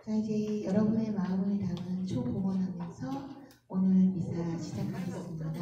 자, 이제 여러분의 마음을 담은 초봉헌하면서 오늘 미사 시작하겠습니다.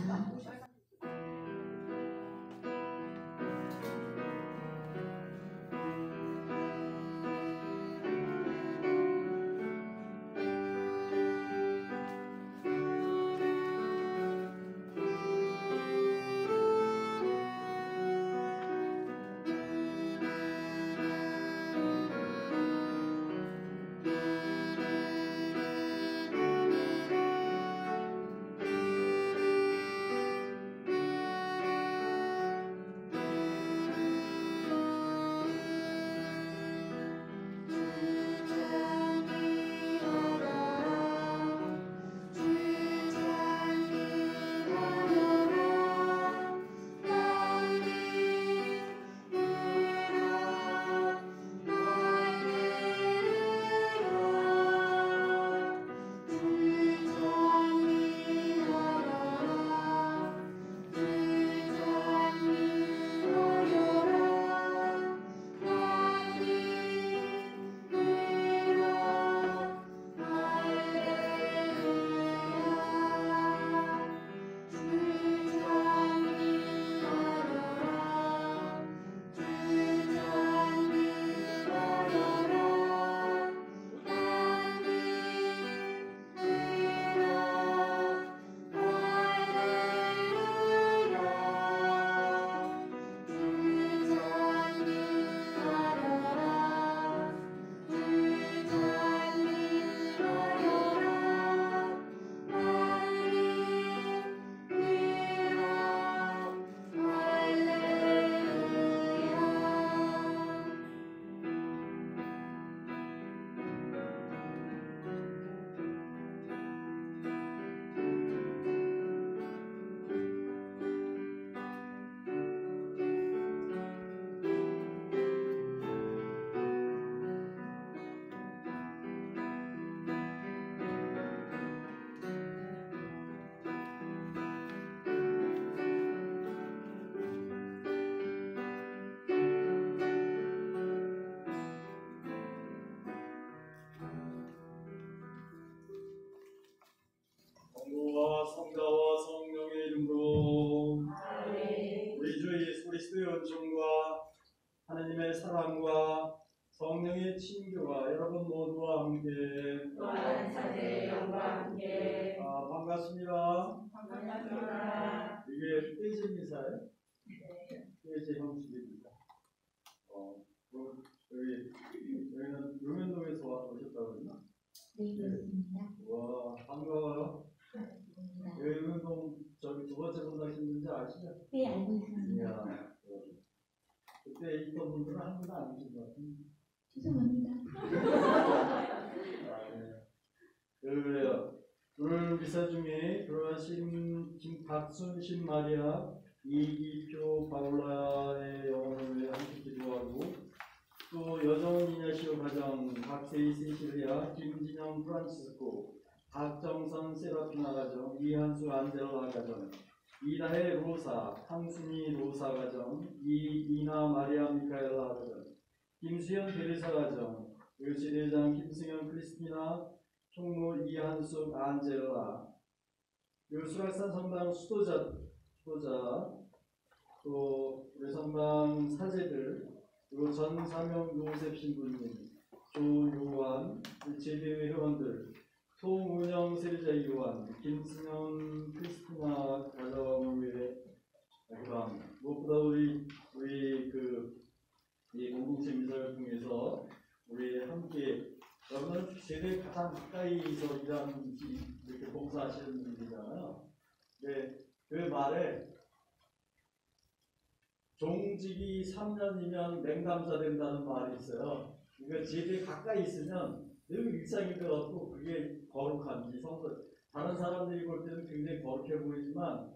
성부와 성자와 성령의 이름으로 우리 주 예수 그리스도의 은총과 하나님의 사랑과 성령의 친교가 여러분 모두와 함께 또한 사제의 영과 함께 반갑습니다. 반갑습니다. 이게 떼제 미사예요? 떼제 형식입니다. 여기는 용현동에서 오셨다고 그랬나? 네, 그렇습니다. 와, 반가워요. 용현동 저기 두 번째 본당신인지 아시죠? 네, 알고 있습니다. 이야, 그때 있던 분들은 한 분도 안 계신 것 같은데. 죄송합니다. 네. 그래요. 오늘 미사 중에 돌아가신 김박순 신마리아, 이기표 바울라의 영혼을 위해 함께 기도하고, 또 여정은 이냐시오 가정, 박세희 세실리아, 김진영 프란치스코, 박정선 세라피나 가정, 이한수 안젤라 가정, 이다혜 로사, 황순이 로사 가정, 이이나 마리아 미카엘라 가정, 김수현 베레사 가정, 의지대장 김승현 크리스티나, 총무 이한숙 안젤라, 수락산 성당 수도자, 또 우리 성당 사제들, 그리고 전사명 요셉 신부님, 조요한, 제대회 회원들, 송운영 세리자 요한, 김승현 크리스티나 가정을 위해 기도합니다. 무엇보다 우리 이 공동체 미사를 통해서 우리 함께 여러분은 제대 가장 가까이서 일하는 이렇게 봉사하시는 분들이잖아요. 네, 그 말에 종직이 3년이면 맹감자 된다는 말이 있어요. 그러니까 제대 가까이 있으면 늘 일상이 되어갖고 그게 거룩한지 성도 다른 사람들이 볼 때는 굉장히 거룩해 보이지만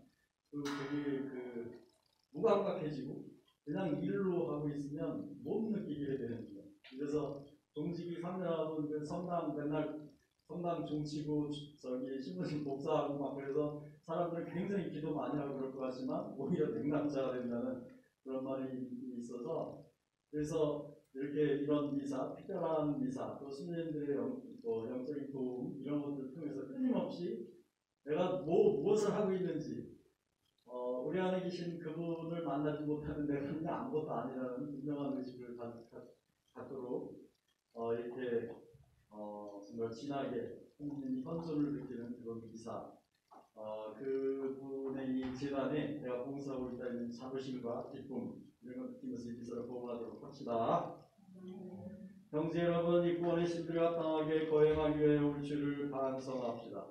되게 무감각해지고 그냥 일로 하고 있으면 못 느끼게 되는 거예요. 그래서 종직이 3년 하면 그 성당 맨날 성당 종치고 저기 신부님 복사하고 막 그래서 사람들은 굉장히 기도 많이 하고 그럴 것 같지만 오히려 맹감자가 된다는 그런 말이 있어서 그래서 이렇게 이런 미사, 특별한 미사, 또 스님들의 뭐 영적인 도움 이런 것들을 통해서 끊임없이 내가 무엇을 하고 있는지 우리 안에 계신 그분을 만나지 못하는 내가 그냥 아무것도 아니라는 분명한 의식을 갖도록 이렇게 정말 진하게 성도님이 현존을 느끼는 그런 미사 그분의 이 재단에 내가 봉사하고 있다는 자부심과 기쁨 이런 걸 느끼면서 이 미사를 보험하도록 합시다. 형제 여러분, 이 구원의 신들과 당하게 거행하기 위해 우리 주를 반성합시다.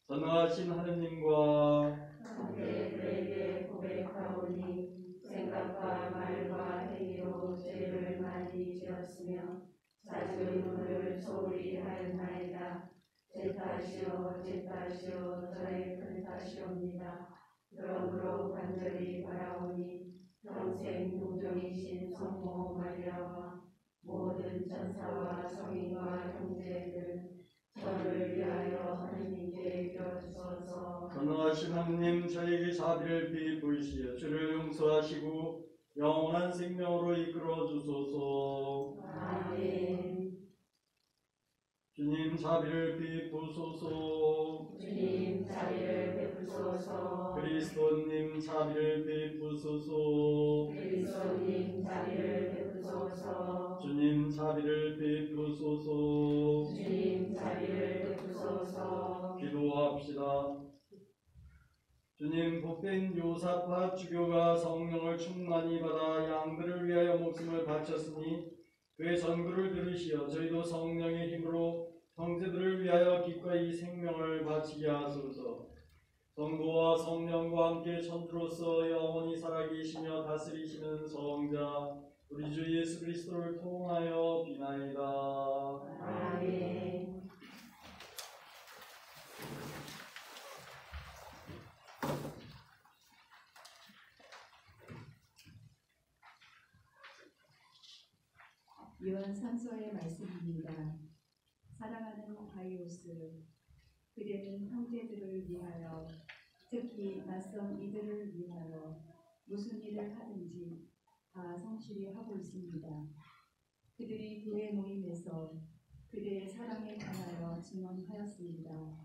전능하신 하느님과 그에게 고백하오니 생각과 말과 행위로 죄를 많이 지었으며 자주 눈을 소홀히 하였나이다. 제 탓이요 제 탓이요 저의 큰 탓이옵니다. 그러므로 간절히 바라오니 평생 동정이신 성모 마리아와 모든 천사와 성인과 형제들 저를 위하여 하느님께 빌어주소서. 전능하신 하느님, 저에게 자비를 베푸시어 주를 용서하시고 영원한 생명으로 이끌어 주소서. 아멘. 주님 자비를 베푸소서. 주님 자비를 베푸소서. 그리스도님 자비를 베푸소서. 그리스도님 자비를 베푸소서. 주님 자비를 베푸소서. 주님 자비를 베푸소서. 기도합시다. 주님, 복된 요사파 주교가 성령을 충만히 받아 양들을 위하여 목숨을 바쳤으니 그의 전부를 들으시어 저희도 성령의 힘으로 형제들을 위하여 기꺼이 생명을 바치게 하소서. 성도와 성령과 함께 천주로서 영원히 살아계시며 다스리시는 성자 우리 주 예수 그리스도를 통하여 비나이다. 아멘. 요한 3서의 말씀입니다. 사랑하는 가이오스, 그대는 형제들을 위하여, 특히 낯선 이들을 위하여 무슨 일을 하든지 다 성실히 하고 있습니다. 그들이 교회 모임에서 그대의 사랑에 관하여 증언하였습니다.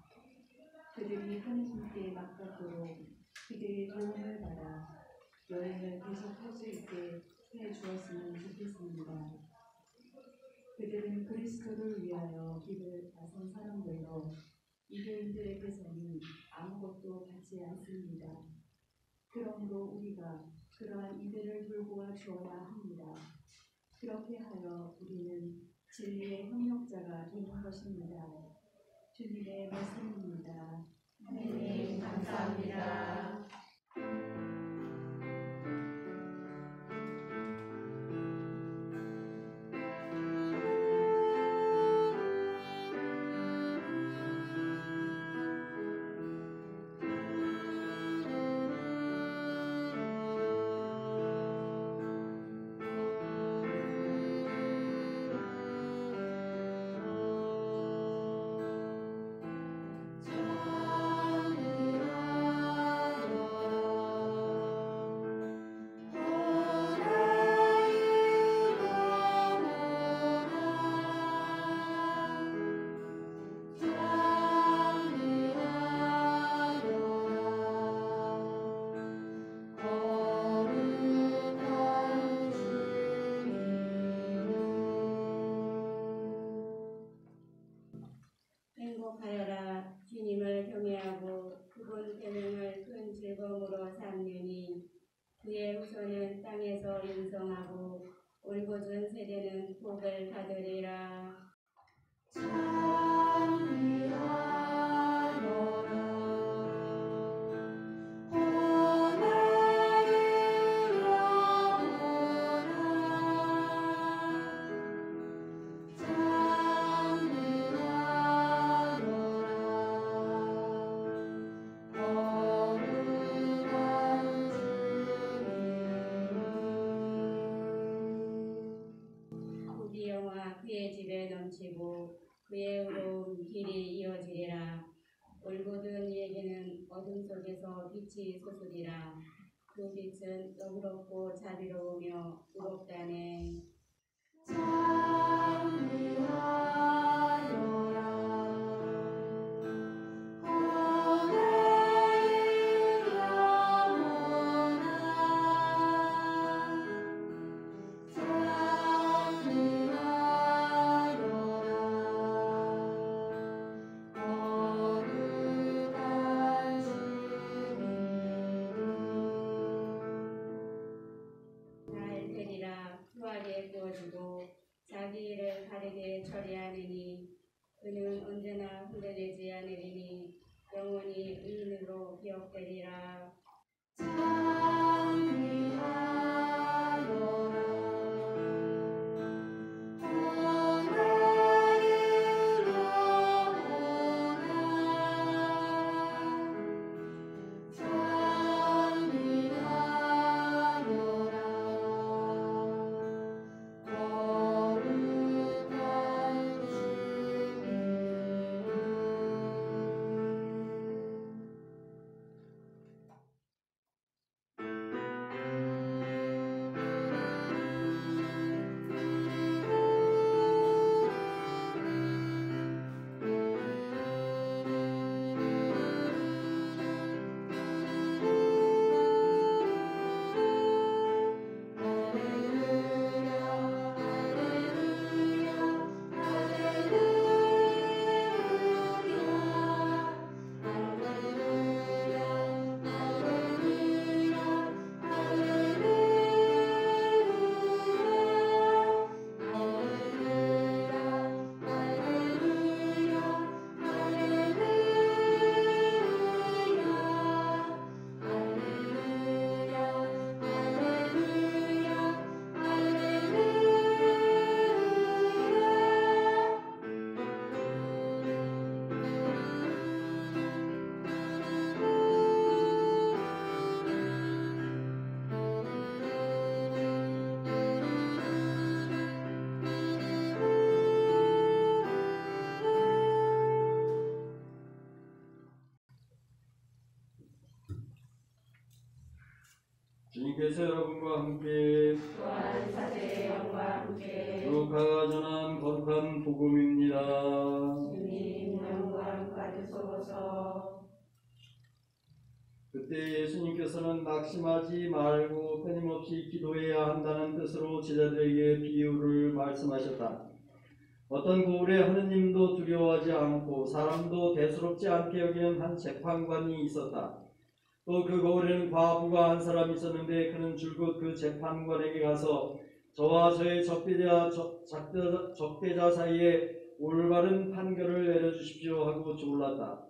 그들이 하느님께 맡겼도록 그대의 도움을 받아 여행을 계속할 수 있게 해주었으면 좋겠습니다. 그들은 그리스도를 위하여 길을 나선 사람들로 이들에게서는 아무것도 받지 않습니다. 그러므로 우리가 그러한 이들을 돌보아 주어야 합니다. 그렇게 하여 우리는 진리의 협력자가 되는 것입니다. 주님의 말씀입니다. 하느님 감사합니다. 행복하여라. 주님을 경외하고 그분 계명을 큰 즐거움으로 삼느니 그의 후손은 땅에서 영성하고 올곧은 세대는 복을 받으리라. 복이 영화 그의 집에 넘치고 그의 의로운 길이 이어지리라. 올곧은 이에게는 어둠 속에서 빛이 솟으리라. 그 빛은 너그럽고 자비로우며 의롭다네. 날 되리라 후하게 구워주고 자기 일을 바르게 처리하느니 그는 언제나 흔들리지 않으리니 영원히 의인으로 기억되리라. 주님께서 여러분과 함께 또한 사제의 영과 함께 루카가 전한 거룩한 복음입니다. 주님 영광 받으소서. 그때 예수님께서는 낙심하지 말고 끊임없이 기도해야 한다는 뜻으로 제자들에게 비유를 말씀하셨다. 어떤 고을에 하느님도 두려워하지 않고 사람도 대수롭지 않게 여기는 한 재판관이 있었다. 또 그 거울에는 과부가 한 사람이 있었는데 그는 줄곧 그 재판관에게 가서 저와 저의 적대자 사이에 올바른 판결을 내려주십시오 하고 졸랐다.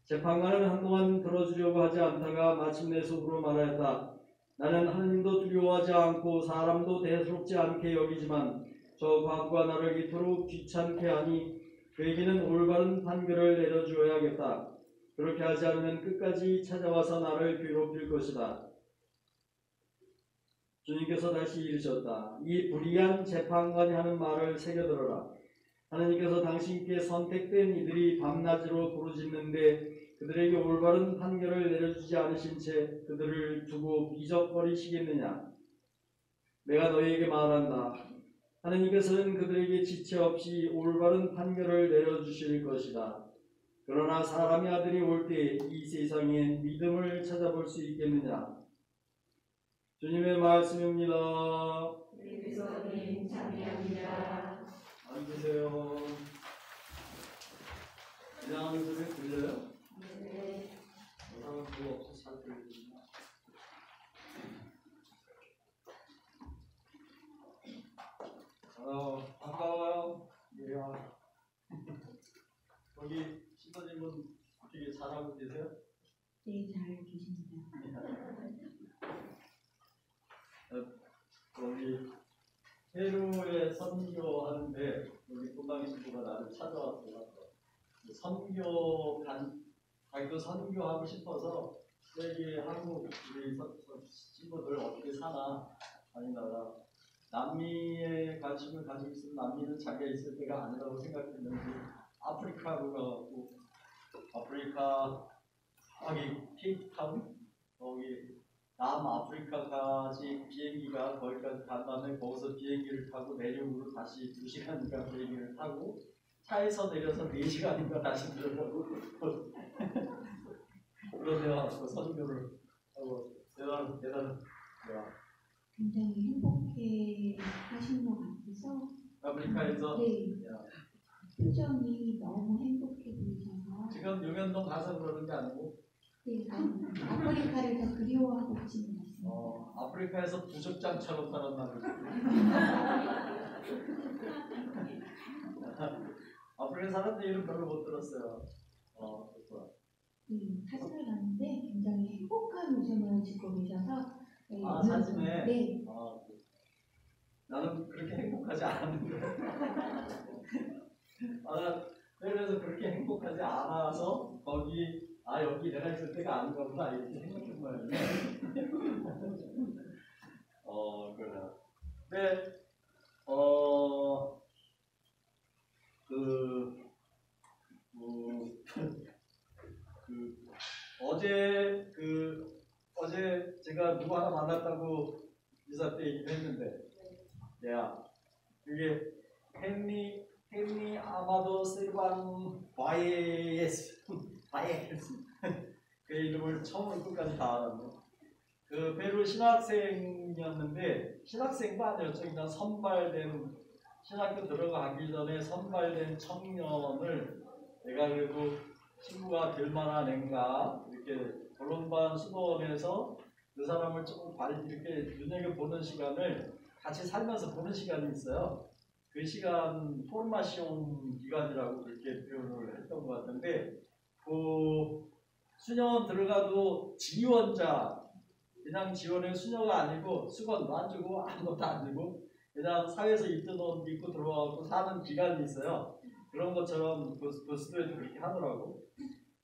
재판관은 한동안 들어주려고 하지 않다가 마침내 속으로 말하였다. 나는 하느님도 두려워하지 않고 사람도 대수롭지 않게 여기지만 저 과부가 나를 이토록 귀찮게 하니 그에게는 올바른 판결을 내려주어야겠다. 그렇게 하지 않으면 끝까지 찾아와서 나를 괴롭힐 것이다. 주님께서 다시 이르셨다. 이 불의한 재판관이 하는 말을 새겨들어라. 하나님께서 당신께 선택된 이들이 밤낮으로 부르짖는데 그들에게 올바른 판결을 내려주지 않으신 채 그들을 두고 비적거리시겠느냐. 내가 너희에게 말한다. 하나님께서는 그들에게 지체 없이 올바른 판결을 내려주실 것이다. 그러나 사람의 아들이 올 때 이 세상에 믿음을 찾아볼 수 있겠느냐. 주님의 말씀입니다. 그리스도님 참여합니다. 앉으세요. 그냥 소리 들려요? 네. 사람 그거 없어 잘 들리구나. 반가워요. 예. 거기 신도님은 되게 잘하고 계세요? 네, 잘 계십니다. 거기 페루에 선교하는데 우리 금방 친구가 나를 찾아왔어요. 그 선교하고 싶어서 여기 한국 우리 친구들 어떻게 사나 아니다가 남미에 관심을 가지고 있으면 남미는 자기가 있을 때가 아니라고 생각했는데 아프리카로 가고 아프리카 거기 케이프타운 거기 남아프리카까지 비행기가 거기까지 간 다음에 거기서 비행기를 타고 내륙으로 다시 2시간인가 비행기를 타고 차에서 내려서 4시간인가 다시 들어가고 그런 데와 선교를 하고 대단한 굉장히 행복해 하신 것 같아서 아프리카에서 네, 야, 표정이 너무 행복해 보이셔서 지금 용현동 가서 그러는 게 아니고 네, 아프리카를 더 그리워하고 계시는 것 같습니다. 아프리카에서 부족장처럼 살았나 보지. 아프리카 사람들 이름 별로 못 들었어요. 그렇구나. 네, 사진을 봤는데 굉장히 행복한 웃음을 짓고 계셔서 네, 사진에? 네, 나는 그렇게 행복하지 않았는데. 그래서 그렇게 행복하지 않아서 여기 내가 있을 때가 아닌가 보다 이렇게 생각한 거예요. 그래. 어제 제가 누구 하나 만났다고 이사 때 얘기를 했는데, 그게 헨리 아마도 실반 바이에스 그 이름을 처음부터 끝까지 다 알았네. 그 페루 신학생이었는데 신학생도 아니었죠. 그냥 선발된 신학교 들어가기 전에 선발된 청년을 내가 그래도 친구가 될 만한 앤가 이렇게 돌론반 수도원에서 그 사람을 조금 이렇게 눈여겨보는 시간을 같이 살면서 보는 시간이 있어요. 그 시간 포르마시온 기간이라고 그렇게 표현을 했던 것 같은데 그 수녀원 들어가도 지원자 그냥 지원의 수녀가 아니고 수건도 안 주고 아무것도 안 주고 그냥 사회에서 입던 옷 입고 들어와서 사는 기간이 있어요. 그런 것처럼 그 수도에도 그렇게 하더라고.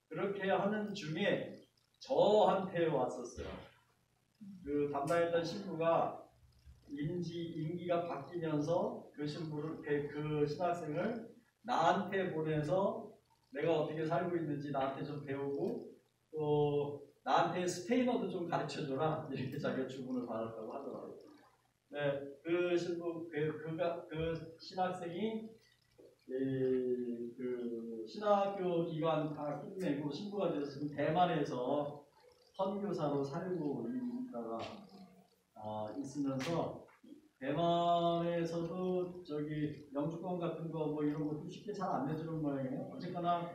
그렇게 하는 중에 저한테 왔었어요. 그 담당했던 신부가 임기가 바뀌면서 그 신부를 그 신학생을 나한테 보내서 내가 어떻게 살고 있는지 나한테 좀 배우고 또 나한테 스페인어도 좀 가르쳐줘라 이렇게 자기가 주문을 받았다고 하더라고요. 네, 그 신부 그 신학생이 그 신학교 기간 다 끝내고 신부가 돼서 지금 대만에서 선교사로 살고 있다가 있으면서 대만에서도 영주권 같은 거 뭐 이런 것도 쉽게 잘 안 내주는 모양이에요. 어쨌거나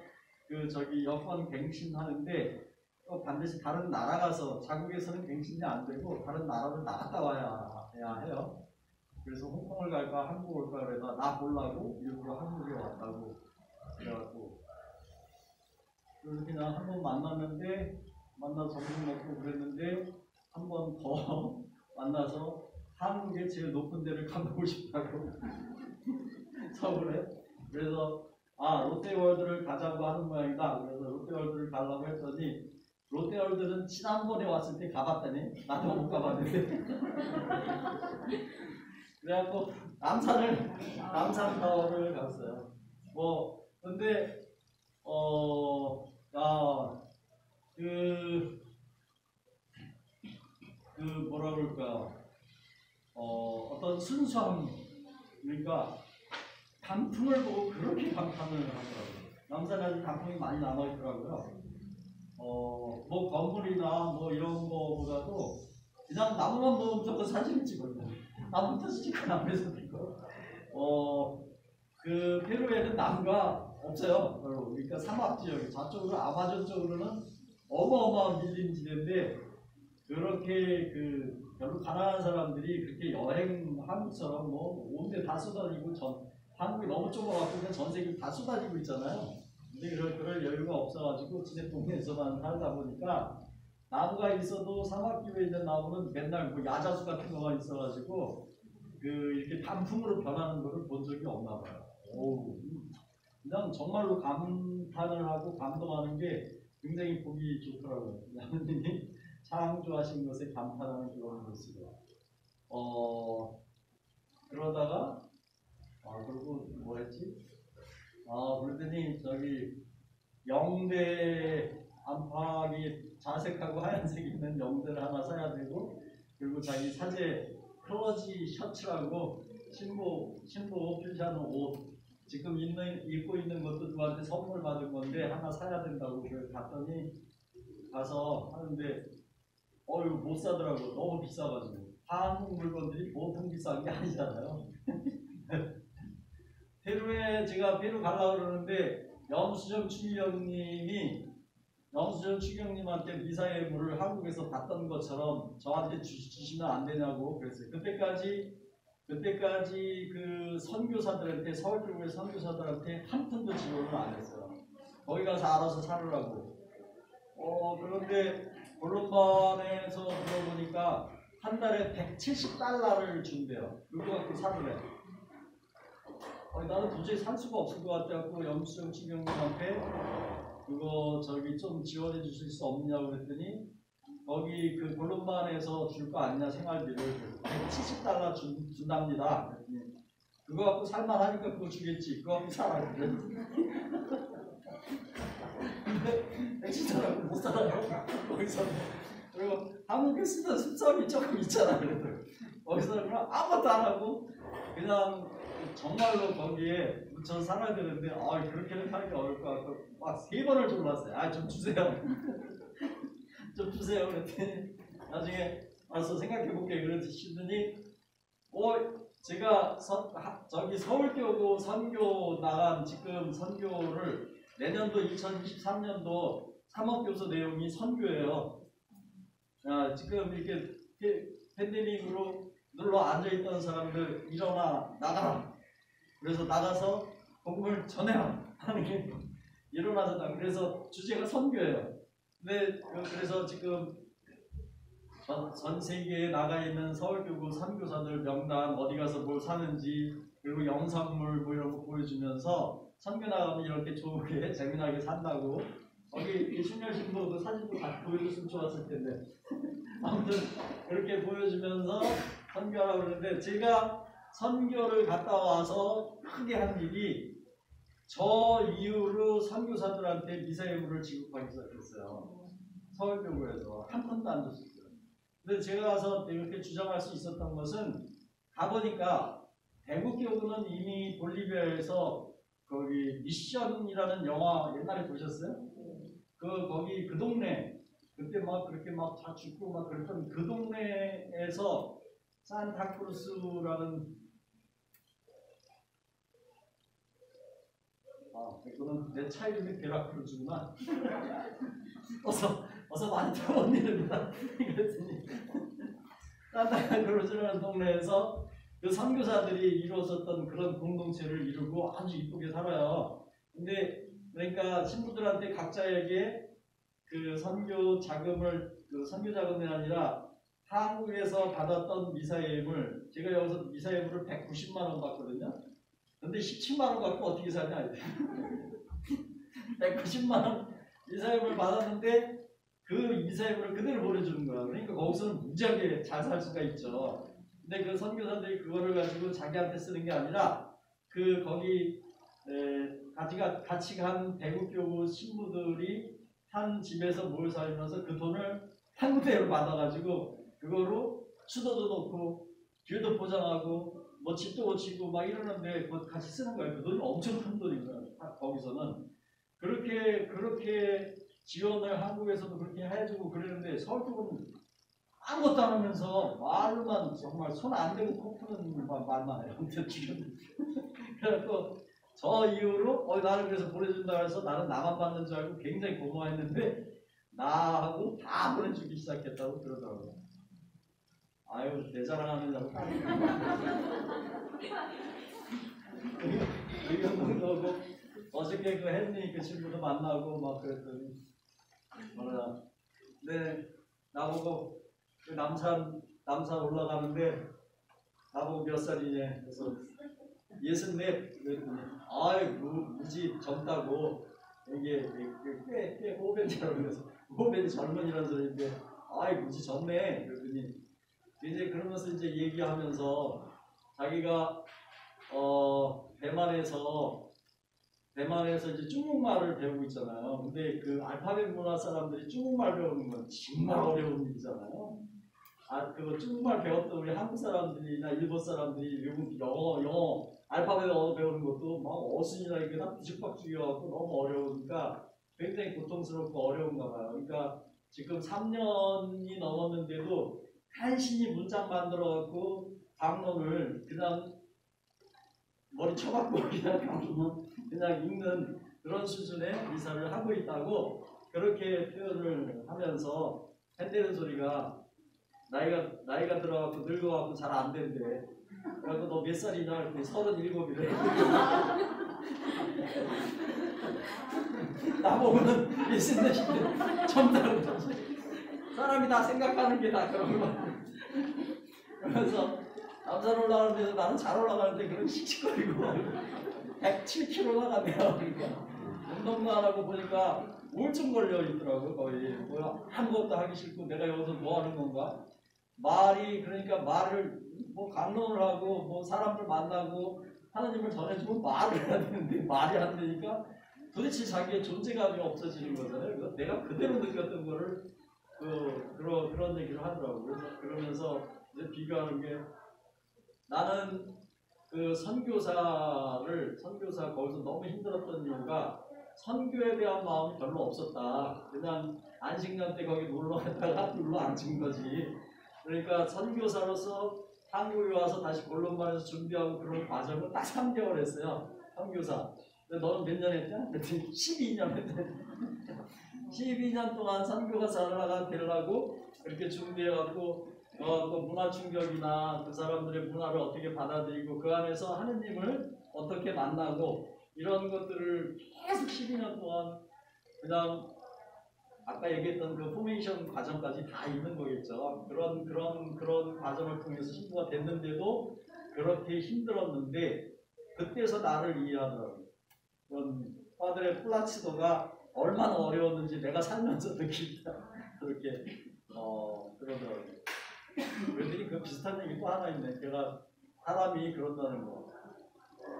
여권 갱신하는데 또 반드시 다른 나라 가서 자국에서는 갱신이 안 되고 다른 나라를 나갔다 와야 해요. 그래서 홍콩을 갈까 한국 올까 그래서 나 보려고 일부러 한국에 왔다고 그래갖고 그래서 그냥 한번 만나서 점심 먹고 그랬는데 한 번 더 만나서 한국의 제일 높은 데를 가보고 싶다고 서울에 그래서 롯데월드를 가자고 하는 모양이다. 그래서 롯데월드를 가려고 했더니 롯데월드는 지난번에 왔을 때 가봤더니 나도 못 가봤는데 그래갖고 남산타워를 갔어요. 근데 뭐라 그럴까 어떤 순수함 그러니까 단풍을 보고 그렇게 감탄을 하더라고요. 남산에 단풍이 많이 남아있더라고요. 뭐 건물이나 뭐 이런 거보다도 그냥 나무만 보면 무조건 사진을 찍거든요. 나무부터 찍고 나무에서 찍고. 그 페루에는 나무가 없어요. 그러니까 사막 지역, 저쪽으로 아마존 쪽으로는 어마어마한 밀림 지대인데 그렇게 별로 가난한 사람들이 그렇게 한국처럼 뭐 온데 다 쏟아지고 한국이 너무 좁아갖고 그냥 전 세계 다 쏟아지고 있잖아요. 근데 그럴 여유가 없어가지고 지네 동네에서만 살다 보니까 나무가 있어도 사막지구에 있는 나무는 맨날 뭐 야자수 같은 거가 있어가지고 이렇게 단풍으로 변하는 거를 본 적이 없나 봐요. 그냥 정말로 감탄을 하고 감동하는 게 굉장히 보기 좋더라고요. 하느님이 창조하신 것에 감탄하는 그런 모습이요. 그러다가 그리고 뭐 했지? 그러더니 영대 안팎이 자색하고 하얀색 있는 영대를 하나 사야 되고, 그리고 자기 사제 클러지 셔츠라고 신부 필시하는 옷 지금 입고 있는 것도 누구한테 선물 받은 건데 하나 사야 된다고 그걸 갔더니 가서 하는데 이거 못 사더라고. 너무 비싸가지고. 한국 물건들이 보통 비싼 게 아니잖아요. 페루에 제가 페루 가려고 그러는데 영수정 추기경님한테 미사의 물을 한국에서 받던 것처럼 저한테 주시면 안 되냐고 그랬어요. 그때까지 그 선교사들한테 서울교회 선교사들한테 한 푼도 지원을 안 했어요. 거기 가서 알아서 살으라고. 그런데 골룸반에서 들어보니까 한 달에 $170를 준대요. 그거 갖고 살으래. 나는 도저히 살 수가 없을 것 같아갖고 영수정 추기경님한테 그거 좀 지원해 주실 수 없냐고 그랬더니 거기 그 골룸반에서 줄 거 아니냐 생활비를 $170 준답니다. 그랬더니 그거 갖고 살만하니까 그거 주겠지. 그거 갖고 살아. 그래. 근데 $170을 못 살아요. 거기서. 그리고 한국에 쓰던 습성이 조금 있잖아. 그래도 거기서는 그냥 아무것도 안 하고 그냥 정말로 거기에 묻혀 살아야 되는데 그렇게는 하기가 어려울 것 같고 막 3번을 졸랐어요. 좀 주세요. 좀 주세요. 그랬더니 나중에 와서 생각해볼게 그러시더니 제가 저기 서울교구 선교 나간 지금 선교를 내년도 2023년도 사목교수 내용이 선교예요. 지금 이렇게 팬데믹으로 눌러 앉아있던 사람들 일어나 나가라. 그래서 나가서 복음을 전해라 하는 게 일어나졌다. 그래서 주제가 선교예요. 근데 그래서 지금 전 세계에 나가 있는 서울교구 선교사들 명단 어디 가서 뭘 사는지 그리고 영상물 뭐 이런 거 보여주면서 선교 나가면 이렇게 좋게 재미나게 산다고 거기 이순열 신부도 사진도 같이 보여줬으면 좋았을 텐데 아무튼 그렇게 보여주면서 선교하라고 그러는데 제가 선교를 갔다 와서 크게 한 일이 저 이후로 선교사들한테 미사의 물을 지급하기 시작했어요. 서울교구에서 한 푼도 안 줬었어요. 근데 제가 가서 이렇게 주장할 수 있었던 것은 가보니까 대국교구는 이미 볼리비아에서 거기 미션이라는 영화 옛날에 보셨어요? 거기 그 동네 그때 막 그렇게 막 다 죽고 막 그랬던 그 동네에서 산타크루스라는 이거는 내 차 이름이 베라크루즈구나. 어서 많이 들어온 이름이다. 그랬더니 산타크루즈라는 동네에서 그 선교사들이 이루었었던 그런 공동체를 이루고 아주 이쁘게 살아요. 근데 그러니까 신부들한테 각자에게 그 선교 자금을 선교 자금이 아니라 한국에서 받았던 미사예물 제가 여기서 미사예물을 190만 원 받거든요. 근데 17만 원 갖고 어떻게 사냐? 190만 원 미사예물 받았는데 그 미사예물을 그대로 보내주는 거야. 그러니까 거기서는 무지하게 잘 살 수가 있죠. 근데 그 선교사들이 그거를 가지고 자기한테 쓰는 게 아니라 거기 같이 간 대국교구 신부들이 한 집에서 모여 살면서 그 돈을 한 군데로 받아가지고 그거로 수도도 놓고 길도 포장하고 뭐 집도 고치고 막 이러는데 그거 같이 쓰는 거예요. 그 돈이 엄청 큰 돈이고요. 거기서는 그렇게 지원을 한국에서도 그렇게 해주고 그러는데 서울쪽은 아무것도 안 하면서 말로만 정말 손 안 대고 코 푸는 말만 해요. 그래서 저 이후로 나는 그래서 보내준다 해서 나는 나만 받는 줄 알고 굉장히 고마워했는데 나하고 다 보내주기 시작했다고 그러더라고요. 아유 내 자랑하느냐고 의견도 오고 어저께 그 헨리 그 친구도 만나고 막 그랬더니 네 나보고 그 남산 올라가는데 나보고 몇 살이냐 그래서 64 그랬더니 무지 젊다고 이게 꽤 호벤이라고 그래서 호벤이 젊은이라는 소리인데 무지 젊네 그랬더니 이제 그러면서 이제 얘기하면서 자기가 대만에서 대만에서 이제 중국말을 배우고 있잖아요. 근데 그 알파벳 문화 사람들이 중국말 배우는 건 정말 어려운 일이잖아요. 그거 중국말 배웠던 우리 한국 사람들이나 일본 사람들이 외국 영어 알파벳 언어 배우는 것도 막 어순이나 이게 다 뒤죽박죽이어갖고 너무 어려우니까 굉장히 고통스럽고 어려운가 봐요. 그러니까 지금 3년이 넘었는데도 간신히 문장 만들어갖고 방론을 그냥 머리 쳐박고 그냥 읽는 그런 수준의 미사를 하고 있다고 그렇게 표현을 하면서 핸드는 소리가 나이가 들어갖고 늙어갖고 잘 안 된대. 그래갖고 너 몇 살이냐? 그랬더니 37이래. 나보고는 예순넷인데 젊다는 거지. 사람이 다 생각하는 게 다 그런 거야. 그래서 남산 올라가는데 나는 잘 올라가는데 그런 씩씩거리고 107km 나가네요. 그러니까 운동도 안 하고 보니까 우울증 걸려 있더라고. 거의 뭐야 아무것도 하기 싫고 내가 여기서 뭐 하는 건가? 그러니까 말을 뭐 강론을 하고 뭐 사람들 만나고 하나님을 전해주면 말을 해야 되는데 말이 안 되니까 도대체 자기의 존재감이 없어지는 거잖아요. 그래서 내가 그대로 느꼈던 거를 그런 얘기를 하더라고요. 그래서 그러면서 이제 비교하는 게 나는 그 선교사 거기서 너무 힘들었던 이유가 선교에 대한 마음이 별로 없었다. 그냥 안식년 때 거기 놀러 갔다가 놀러 앉은 거지. 그러니까 선교사로서 한국에 와서 다시 본론반에서 준비하고 그런 과정을 딱 3개월 했어요. 선교사. 근데 너는 몇 년 했냐? 그랬더니 12년 했대. 12년 동안 선교사가 되려고 그렇게 준비해갖고 그 문화 충격이나 그 사람들의 문화를 어떻게 받아들이고 그 안에서 하느님을 어떻게 만나고 이런 것들을 계속 12년 동안 그냥 아까 얘기했던 그 포메이션 과정까지 다 있는 거겠죠. 그런 과정을 통해서 신부가 됐는데도 그렇게 힘들었는데 그때서 나를 이해하더라고요. 그런 파드레 플라치도가 얼마나 어려웠는지 내가 살면서 느끼다 그렇게 그러더라고요. 그랬더니 그 비슷한 얘기 또 하나 있네. 걔가 사람이 그런다는 거.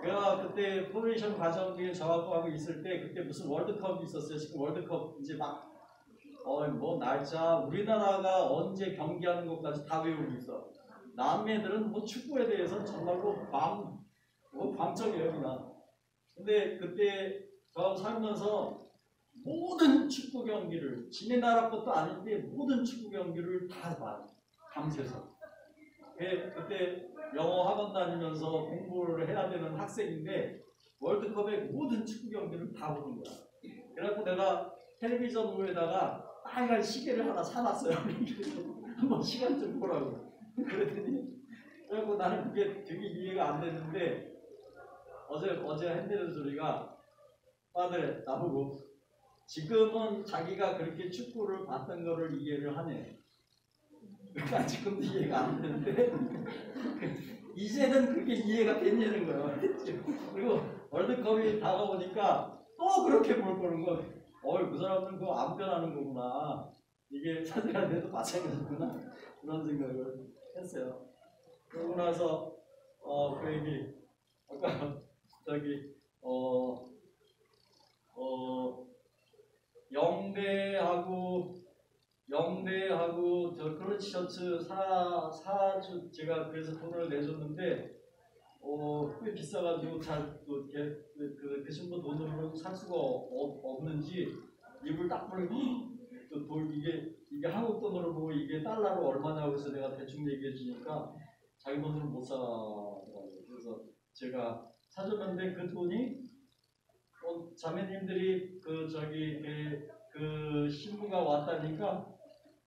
제가 그때 포메이션 과정 중에 저하고 하고 있을 때 그때 무슨 월드컵이 있었어요. 지금 월드컵 이제 막 뭐 날짜 우리나라가 언제 경기하는 것까지 다 외우고 있어. 남매들은 뭐 축구에 대해서 정말로 광적이에요 그냥. 근데 그때 저 살면서 모든 축구 경기를 지네 나라 것도 아닌데 모든 축구 경기를 다 봐요. 밤새서. 그때 영어 학원 다니면서 공부를 해야 되는 학생인데 월드컵의 모든 축구 경기를 다 보는 거야. 그래갖고 내가 텔레비전 위에다가 빨간 시계를 하나 사놨어요. 한번 시간 좀 보라고. 그랬더니 그래갖고 나는 그게 되게 이해가 안 됐는데 어제 핸드는 소리가 빠들 나보고 지금은 자기가 그렇게 축구를 봤던 거를 이해를 하네. 그러니까 지금도 이해가 안 되는데 이제는 그게 이해가 되냐는 거야. 그리고 월드컵이 다가오니까 또 그렇게 볼 거는 거. 그 사람은 그거 안 변하는 거구나. 이게 사제한테도 마찬가지구나. 그런 생각을 했어요. 그러고 나서 그 얘기 아까 저기 영대하고 저 크로스셔츠 사주 제가 그래서 돈을 내줬는데 꽤 비싸가지고 그 신부 돈으로 살 수가 없는지 입을 딱 벌리고 이게 한국 돈으로 보고 이게 달러로 얼마냐고 해서 내가 대충 얘기해 주니까 자기 돈으로 못 사더라고요. 그래서 제가 사줬는데 그 돈이 자매님들이 그 신부가 왔다니까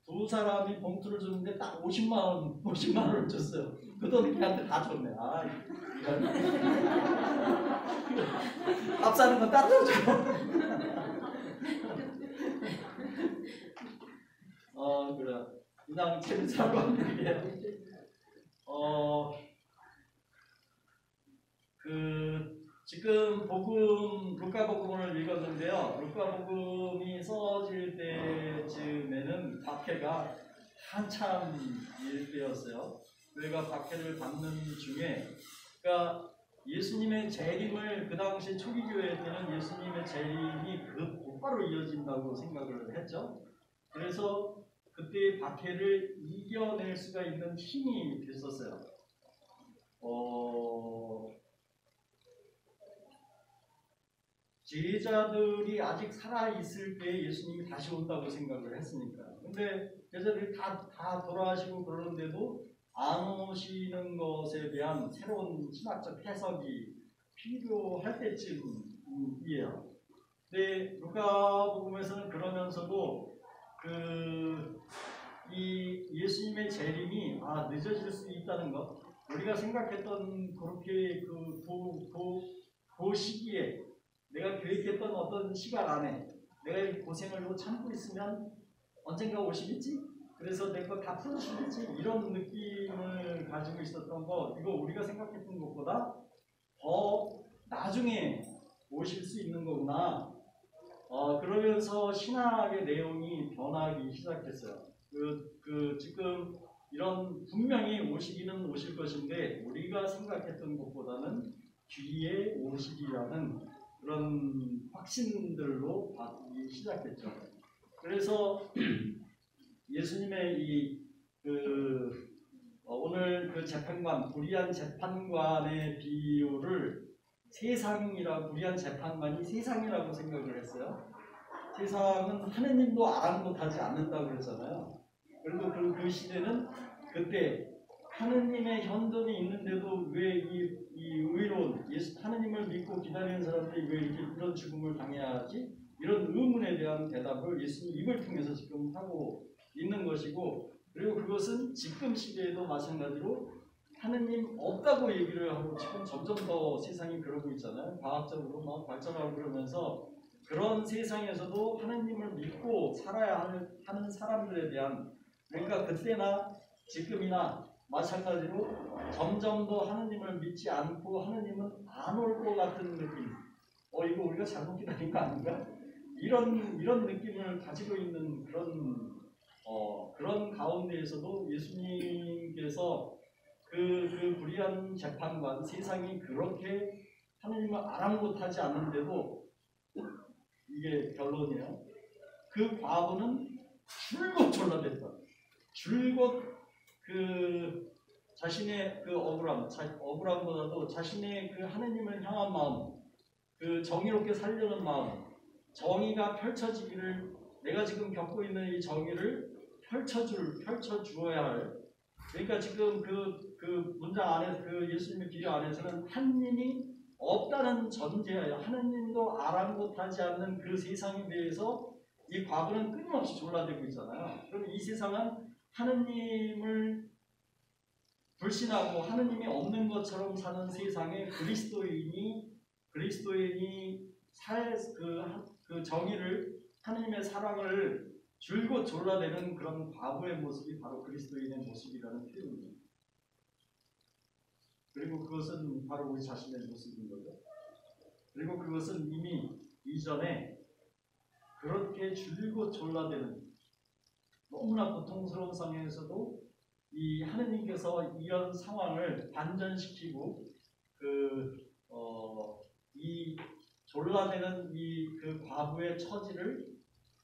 두 사람이 봉투를 줬는데 딱 50만 원을 줬어요. 그 돈을 걔한테 다 줬네. 밥 사는 건 따로 주고. 그래. 그냥 재밌자고 하는 게 지금 루카복음을 읽었는데요. 루카복음이 써질 때쯤에는 박해가 한참일 때였어요. 저희가 박해를 받는 중에, 그러니까 예수님의 재림을 그 당시 초기 교회 때는 예수님의 재림이 그 곧바로 이어진다고 생각을 했죠. 그래서 그때의 박해를 이겨낼 수가 있는 힘이 됐었어요. 제자들이 아직 살아있을 때 예수님이 다시 온다고 생각을 했으니까. 근데 제자들이 다 돌아가시고 그러는데도 안 오시는 것에 대한 새로운 신학적 해석이 필요할 때쯤이에요. 근데 누가복음에서는 그러면서도 이 예수님의 재림이 늦어질 수 있다는 것, 우리가 생각했던 그렇게 그 시기에 내가 계획했던 어떤 시간 안에 내가 이 고생을 참고 있으면 언젠가 오시겠지? 그래서 내 거 다 풀어주겠지? 이런 느낌을 가지고 있었던 거, 이거 우리가 생각했던 것보다 더 나중에 오실 수 있는 거구나. 그러면서 신학의 내용이 변하기 시작했어요. 지금 이런 분명히 오시기는 오실 것인데 우리가 생각했던 것보다는 뒤에 오시리라는 그런 확신들로 받기 시작했죠. 그래서 예수님의 오늘 그 재판관, 불의한 재판관의 비유를 불의한 재판관이 세상이라고 생각을 했어요. 세상은 하느님도 아랑곳하지 않는다고 그랬잖아요. 그리고 그 시대는 그때 하느님의 현존이 있는데도 왜 이 의로운 하느님을 믿고 기다리는 사람들이 왜 이렇게 이런 죽음을 당해야 하지? 이런 의문에 대한 대답을 예수님 입을 통해서 지금 하고 있는 것이고, 그리고 그것은 지금 시대에도 마찬가지로 하느님 없다고 얘기를 하고 지금 점점 더 세상이 그러고 있잖아요. 과학적으로 막 발전하고 그러면서 그런 세상에서도 하느님을 믿고 살아야 하는 사람들에 대한, 그러니까 그때나 지금이나 마찬가지로 점점 더 하느님을 믿지 않고 하느님은 안 올 것 같은 느낌, 이거 우리가 잘못 기다린 거 아닌가? 이런 느낌을 가지고 있는 그런 가운데에서도 예수님께서 그 불의한 재판관, 세상이 그렇게 하느님을 아랑곳하지 않는데도, 이게 결론이에요. 그 과부는 줄곧 졸라댔다. 줄곧 자신의 억울함보다도 자신의 그 하느님을 향한 마음, 그 정의롭게 살려는 마음, 정의가 펼쳐지기를, 내가 지금 겪고 있는 이 정의를 펼쳐주어야 할, 그러니까 지금 그 문장 안에, 그 예수님의 비유 안에서는 하느님이 없다는 전제예요. 하느님도 아랑곳하지 않는 그 세상에 대해서 이 과부는 끊임없이 졸라대고 있잖아요. 그럼 이 세상은 하느님을 불신하고 하느님이 없는 것처럼 사는 세상에 그리스도인이 그 정의를, 하느님의 사랑을 줄곧 졸라대는 그런 과부의 모습이 바로 그리스도인의 모습이라는 표현입니다. 그리고 그것은 바로 우리 자신의 모습인 거죠. 그리고 그것은 이미 이전에 그렇게 줄곧 졸라대는, 너무나 고통스러운 상황에서도 이 하느님께서 이런 상황을 반전시키고 이 졸라대는 그 과부의 처지를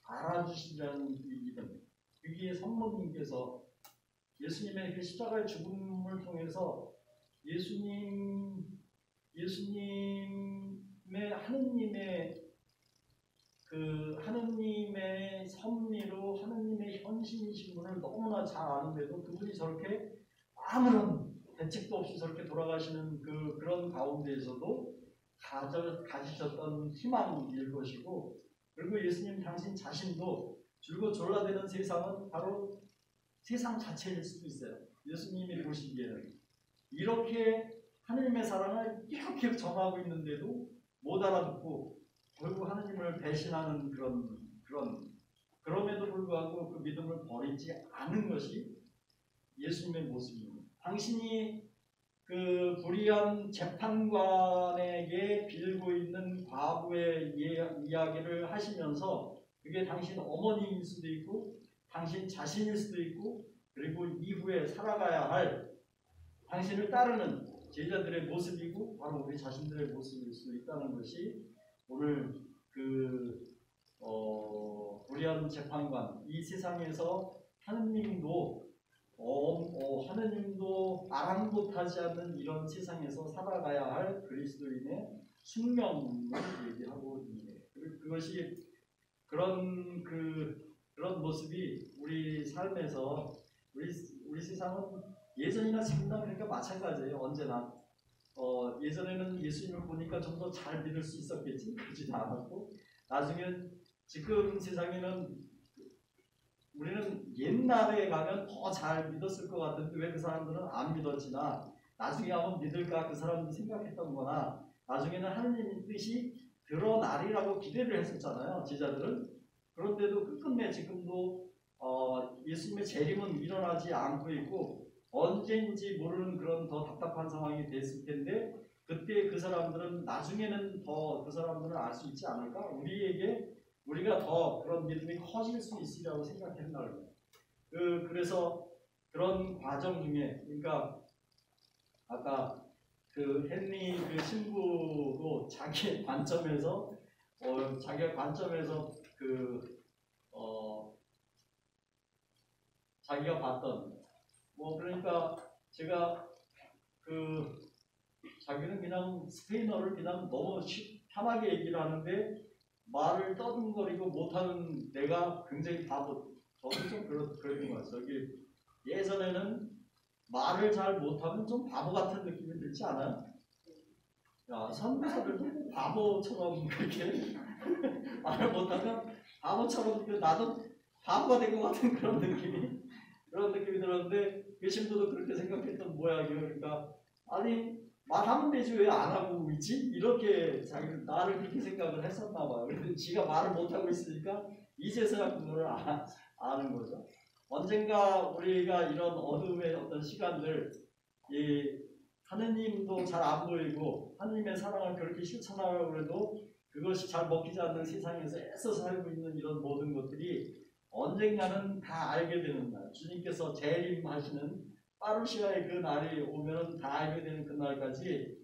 알아주시라는 이 믿음, 여기에 성모님께서 예수님의 그 십자가의 죽음을 통해서 예수님의 하느님의 섭리로 하느님의 현신이신 분을 너무나 잘 아는데도 그분이 저렇게 아무런 대책도 없이 저렇게 돌아가시는 그런 가운데에서도 가지셨던 희망일 것이고, 그리고 예수님 당신 자신도 줄곧 졸라대는 세상은 바로 세상 자체일 수도 있어요. 예수님이 보시기에는 이렇게 하느님의 사랑을 이렇게 전하고 있는데도 못 알아듣고 결국 하느님을 배신하는 그럼에도 불구하고 그 믿음을 버리지 않은 것이 예수님의 모습입니다. 당신이 그 불의한 재판관에게 빌고 있는 과부의 이야기를 하시면서 그게 당신 어머니일 수도 있고 당신 자신일 수도 있고, 그리고 이후에 살아가야 할 당신을 따르는 제자들의 모습이고 바로 우리 자신들의 모습일 수 있다는 것이 오늘 불의한 재판관, 이 세상에서 하느님도 아랑곳하지 않는 이런 세상에서 살아가야 할 그리스도인의 숙명을 얘기하고 있는 거예요. 그것이 그런 모습이 우리 삶에서 우리 세상은 예전이나 지금이나 그러니까 마찬가지예요. 언제나 예전에는 예수님을 보니까 좀 더 잘 믿을 수 있었겠지, 그렇지도 않았고 나중에 지금 세상에는 우리는 옛날에 가면 더 잘 믿었을 것 같은데 왜 그 사람들은 안 믿었지나 나중에 한번 믿을까 그 사람들이 생각했던 거나 나중에는 하느님의 뜻이 드러나리라고 기대를 했었잖아요. 제자들은. 그런데도 끝끝내 지금도 예수님의 재림은 일어나지 않고 있고 언제인지 모르는 그런 더 답답한 상황이 됐을 텐데 그때 그 사람들은 나중에는 더 그 사람들을 알 수 있지 않을까? 우리가 더 그런 믿음이 커질 수 있으리라고 생각했나요? 그래서 그런 과정 중에 그러니까 아까 그 헨리 그 신부도 자기의 관점에서 자기가 봤던 그러니까 제가 자기는 그냥 스페인어를 그냥 너무 편하게 얘기를 하는데 말을 떠듬거리고 못하는 내가 굉장히 바보. 저도 좀 그런 것 같아요. 예전에는 말을 잘 못하면 좀 바보 같은 느낌이 들지 않아요? 야, 선교사들도 바보처럼 그렇게 말을 못하면 바보처럼 나도 바보가 된 것 같은 그런 느낌이 들었는데 그 신부도 그렇게 생각했던 모양이에요. 그러니까 아니 말하면 되지 왜 안 하고 있지? 이렇게 나를 그렇게 생각을 했었나 봐요. 근데 지가 말을 못하고 있으니까 이제서야 그거를 아는 거죠. 언젠가 우리가 이런 어둠의 어떤 시간들 하느님도 잘 안 보이고 하느님의 사랑을 그렇게 실천하려고 해도 그것이 잘 먹히지 않는 세상에서 애써 살고 있는 이런 모든 것들이 언젠가는 다 알게 되는 날, 주님께서 재림하시는 빠르시아의 그 날이 오면 다 알게 되는 그 날까지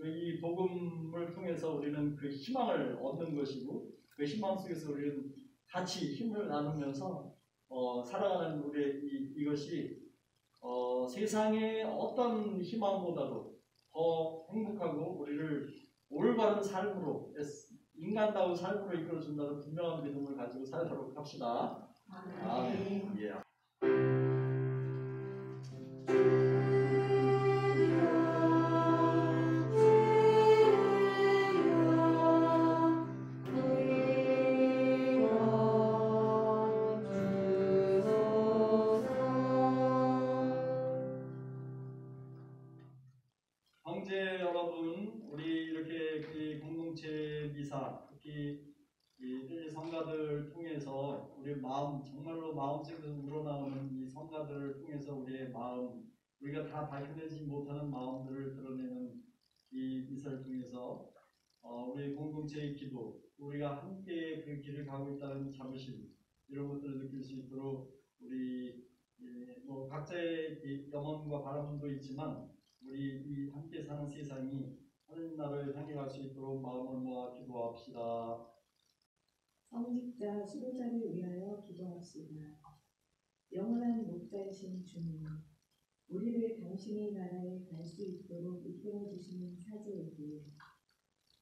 이 복음을 통해서 우리는 그 희망을 얻는 것이고 그 희망 속에서 우리는 같이 힘을 나누면서 살아가는 이것이 세상의 어떤 희망보다도 더 행복하고 우리를 올바른 삶으로 인간다운 삶으로 이끌어준다는 분명한 믿음을 가지고 살도록 합시다. 아멘. 예. 형제 여러분, 우리 이렇게 그 공동체 미사, 특히 이 성가들 통해서 우리 마음 정말로 마음속에서 우러나오는 이 성가들을 통해서 우리의 마음, 우리가 다 밝혀내지 못하는 마음들을 드러내는 이 미사를 통해서 우리 공동체의 기도, 우리가 함께 그 길을 가고 있다는 자부심 이런 것들을 느낄 수 있도록 우리 각자의 영혼과 바람도 있지만 우리 이 함께 사는 세상이 하나님 나라를 향해 갈 수 있도록 마음을 모아 기도합시다. 성직자 수도자를 위하여 기도합시다. 영원한 목자이신 주님, 우리를 당신의 나라에 갈 수 있도록 이끌어 주시는 사제에게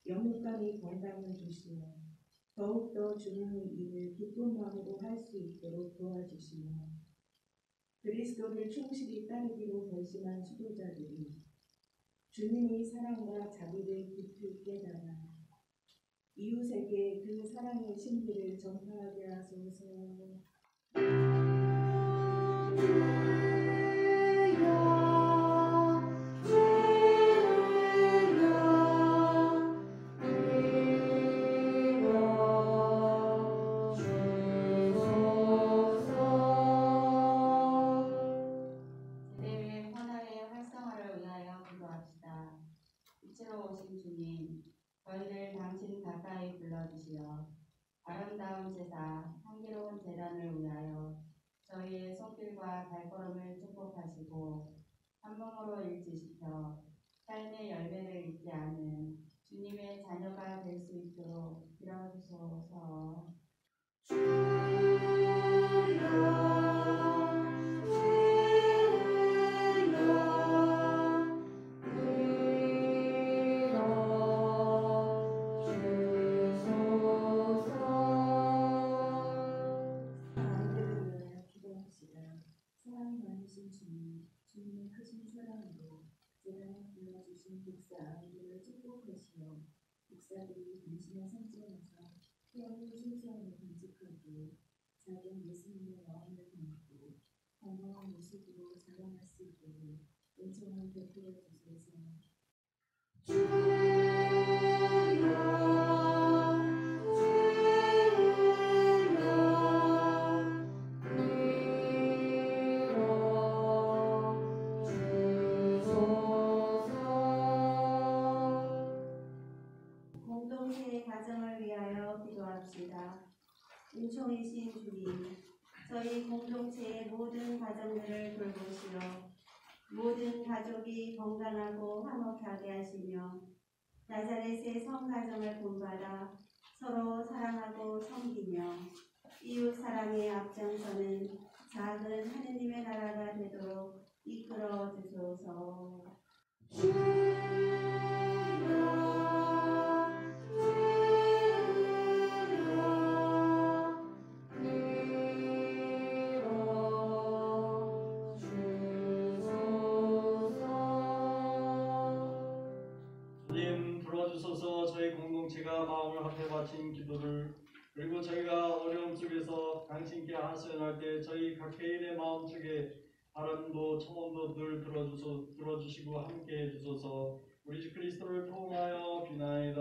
영육간의 건강을 주시며 더욱더 주님의 일을 기쁜 마음으로 할 수 있도록 도와주시며 그리스도를 충실히 따르기로 결심한 수도자들이 주님의 사랑과 자비를 깊이 깨달아 이웃에게 그 사랑의 신비를 전파하게 하소서. 제대의 헌화의 활성화를 위하여 기도합시다. 이치로 오신 주님, 저희를 당신 가까이 불러주시어 아름다운 제사, 향기로운 제단을 위하여 저희의 손길과 발걸음을 축복하시고 한 몸으로 일치시켜 삶의 열매를 잇지 않은 주님의 자녀가 될 수 있도록 빌어주소서. 아이들을 위하여 기도합시다. 사랑 많으신 주님, 주님의 크신 사랑으로 제가 불러주신 독사 아이들을 축복하시어 독사들이 당신의 성전에서 태연히 순수하게 간직하고 작은 예수님의 마음을 담고 건강한 모습으로 자라날 수 있도록 은총을 베풀어 주소서. 공동체의 가정을 위하여 기도합시다. 은총이신 주님, 저희 공동체의 모든 가정들을 돌보시어 모든 가족이 건강하고 화목하게 하시며 나자렛의 성가정을 본받아 서로 사랑하고 섬기며 이웃 사랑에 앞장서는 작은 하느님의 나라가 되도록 이끌어 주소서. 주님 불러주소서. 저희 공동체가 마음을 합해 바친 기도를 그리고 저희가 어려움 속에서 당신께 하소연할 때 저희 각 개인의 마음 속에 바람도 청원도 늘 들어주시고 함께 해주소서. 우리 주 그리스도를 통하여 비나이다.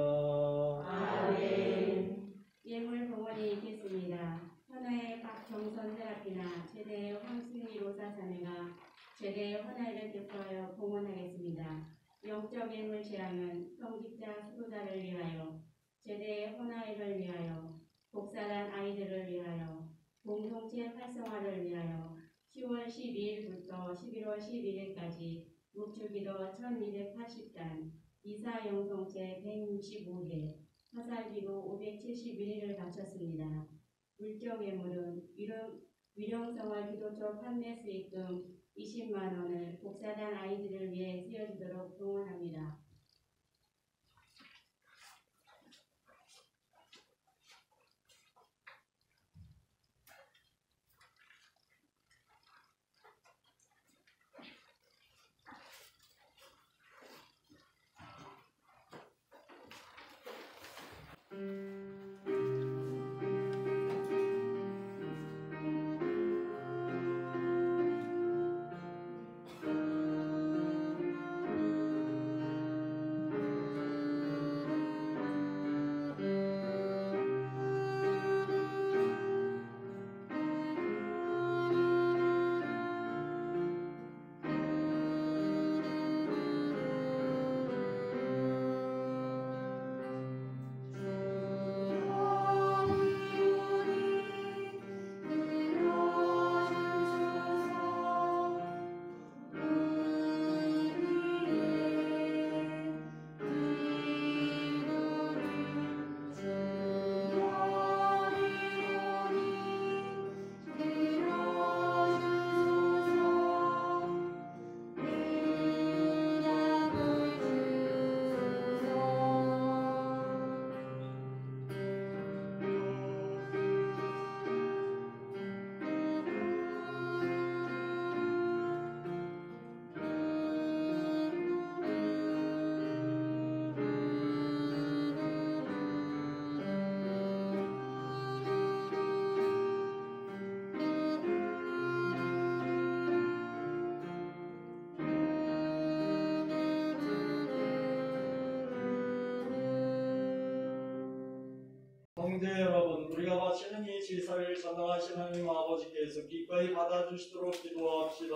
아멘. 예물 봉헌이 있겠습니다. 현아의 박정선 세라피나 제대의 황순희 로사 자매가 제대의 헌화를 대표하여 봉헌하겠습니다. 영적 예물 재앙은 성직자 수도자를 위하여, 제대의 헌화를 위하여, 복사단 아이들을 위하여, 공동체 활성화를 위하여 10월 12일부터 11월 11일까지 묵주기도 1280단, 이사영성체 165개, 화살기도 571일을 바쳤습니다. 물적 예물은 위령성월 기도처 판매 수익금 20만 원을 복사단 아이들을 위해 쓰여지도록 동원합니다. 형제 여러분, 우리가 바치는 이 제사를 전능하신 하나님 아버지께서 기꺼이 받아주시도록 기도합시다.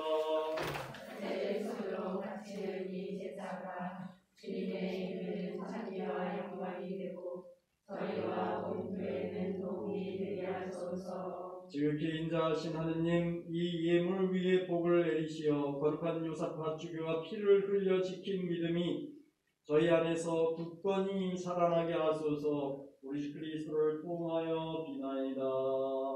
내 스스로 바치는 이 제사가 주님의 이름을 찬미와 영광이 되고 저희와 온 교회는 도움이 되게 하소서. 지극히 인자하신 하느님, 이 예물 위에 복을 내리시어 거룩한 요사파 주교가 피를 흘려 지킨 믿음이 저희 안에서 굳건히 살아나게 하소서. 우리 주 그리스도를 통하여 비나이다.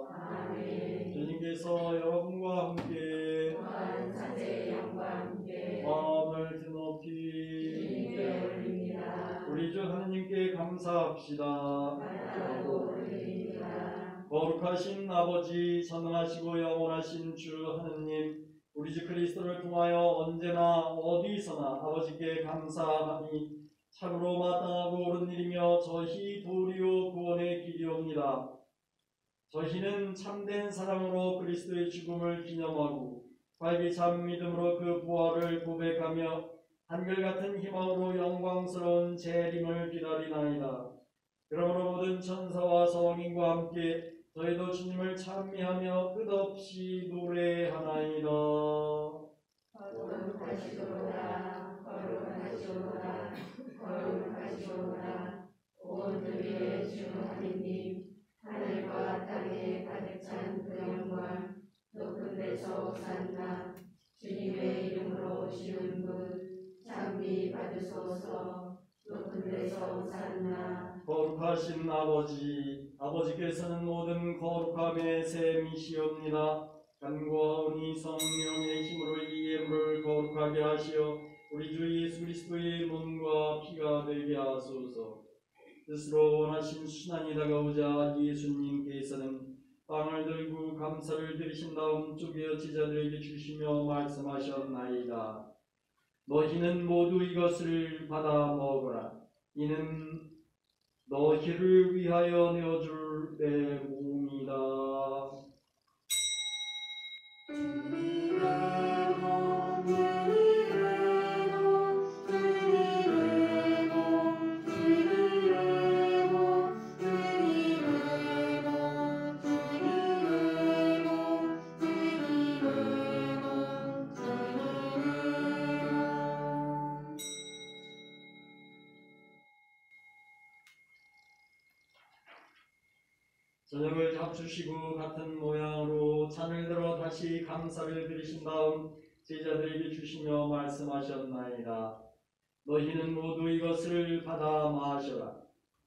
아멘. 주님께서 여러분과 함께 또한 사제의 영과 함께 마음을 드높이 주님께 올립니다. 우리 주 하느님께 감사합시다. 마다하고 올립니다. 거룩하신 아버지, 전능하시고 영원하신 주 하느님, 우리 주 그리스도를 통하여 언제나 어디서나 아버지께 감사하니 참으로 마땅하고 옳은 일이며 저희 도리요 구원의 길이옵니다. 저희는 참된 사랑으로 그리스도의 죽음을 기념하고 활기찬 믿음으로 그 부활을 고백하며 한결같은 희망으로 영광스러운 재림을 기다리나이다. 그러므로 모든 천사와 성인과 함께 저희도 주님을 찬미하며 끝없이 노래하나이다. 거룩하시도다, 거룩하시도다, 거룩하시도다. 온 우리의 주 하느님, 하늘과 땅에 가득 찬 그 영광, 높은 데서 오산나. 주님의 이름으로 오시는 분, 찬미 받으소서. 높은 데서 오산나. 거룩하신 아버지, 아버지께서는 모든 거룩함의 셈이시옵니다. 간구하오니 성령의 힘으로 이 예물을 거룩하게 하시어 우리 주 예수 그리스도의 몸과 피가 되게 하소서. 스스로 원하신 순환이 다가오자 예수님께서는 빵을 들고 감사를 드리신 다음 쪼개어 제자들에게 주시며 말씀하셨나이다. 너희는 모두 이것을 받아 먹어라. 이는 너희를 위하여 내어줄 내 몸이다. 저녁을 잡수시고 같은 모양으로 잔을 들어 다시 감사를 드리신 다음 제자들에게 주시며 말씀하셨나이다. 너희는 모두 이것을 받아 마셔라.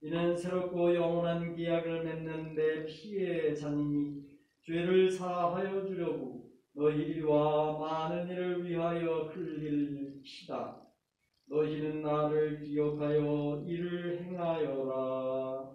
이는 새롭고 영원한 계약을 맺는 내 피의 잔이니 죄를 사하여 주려고 너희와 많은 이를 위하여 흘릴 피다. 너희는 나를 기억하여 이를 행하여라.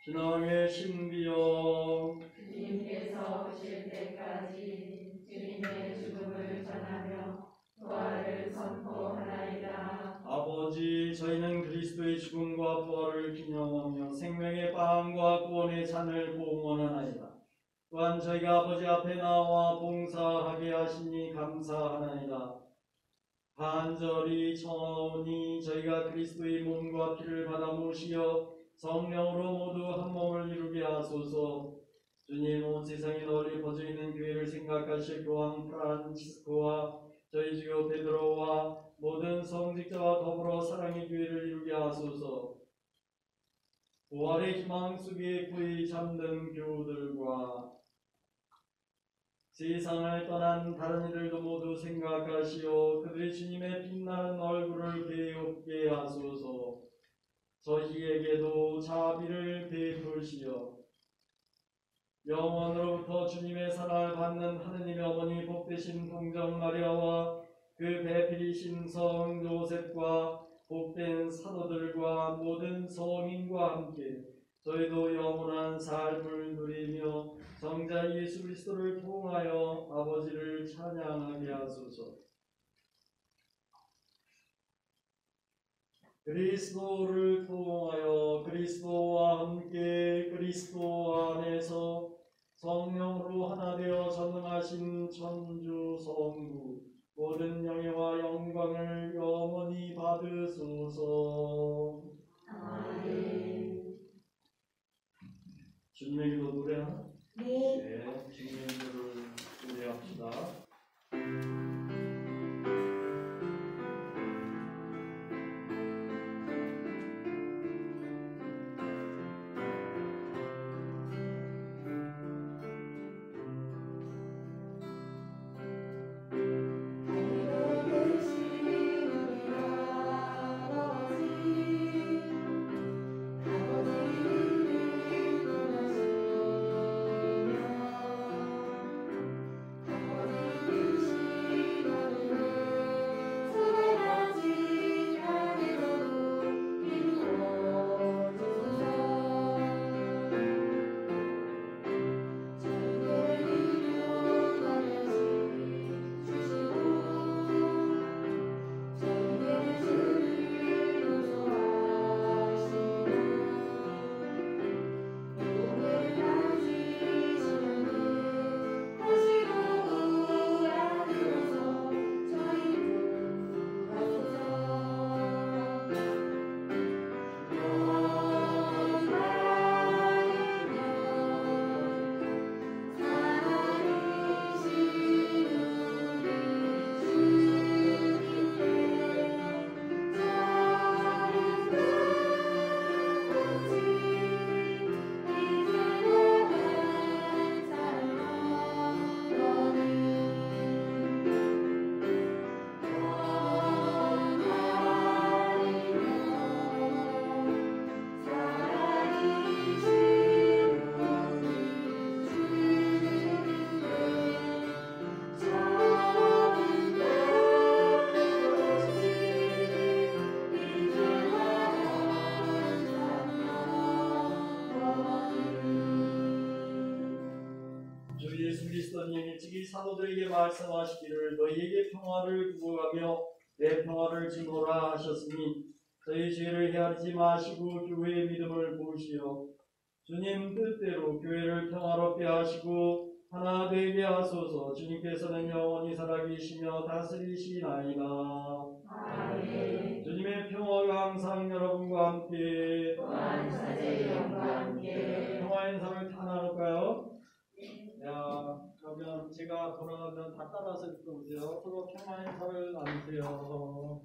신앙의 신비여, 주님께서 오실 때까지 주님의 죽음을 전하며 부활을 선포하나이다. 아버지, 저희는 그리스도의 죽음과 부활을 기념하며 생명의 빵과 구원의 잔을 봉헌하나이다. 또한 저희가 아버지 앞에 나와 봉사하게 하시니 감사하나이다. 간절히 청하오니 저희가 그리스도의 몸과 피를 받아 모시어 성령으로 모두 한 몸을 이루게 하소서. 주님, 온 세상에 널리 퍼져 있는 교회를 생각하실 교황 프란치스코와 저희 주교 베드로와 모든 성직자와 더불어 사랑의 교회를 이루게 하소서. 부활의 희망 속에 고이 잠든 교우들과 세상을 떠난 다른 이들도 모두 생각하시어 그들이 주님의 빛나는 얼굴을 배웁게 하소서. 저희에게도 자비를 베푸시어 영원으로부터 주님의 사랑을 받는 하느님의 어머니 복되신 동정 마리아와 그 배필이신 성 요셉과 복된 사도들과 모든 성인과 함께 저희도 영원한 삶을 누리며 성자 예수 그리스도를 통하여 아버지를 찬양하게 하소서. 그리스도를 통하여 그리스도와 함께 그리스도 안에서 성령으로 하나 되어 전능하신 천주 성부 모든 영예와 영광을 영원히 받으소서. 아멘. 일찍이 사도들에게 말씀하시기를 너희에게 평화를 구하며 내 평화를 주노라 하셨으니 저희 죄를 헤아리지 마시고 교회의 믿음을 보시어 주님 뜻대로 교회를 평화롭게 하시고 하나 되게 하소서. 주님께서는 영원히 살아계시며 다스리시나이다. 아멘. 주님의 평화가 항상 여러분과 함께 또한 사제형과 함께 평화 인사를 다 나눌까요? 야, 그러면 제가 돌아가면 다 따라서 읽고 오세요. 서로 평화 인사를 나누세요.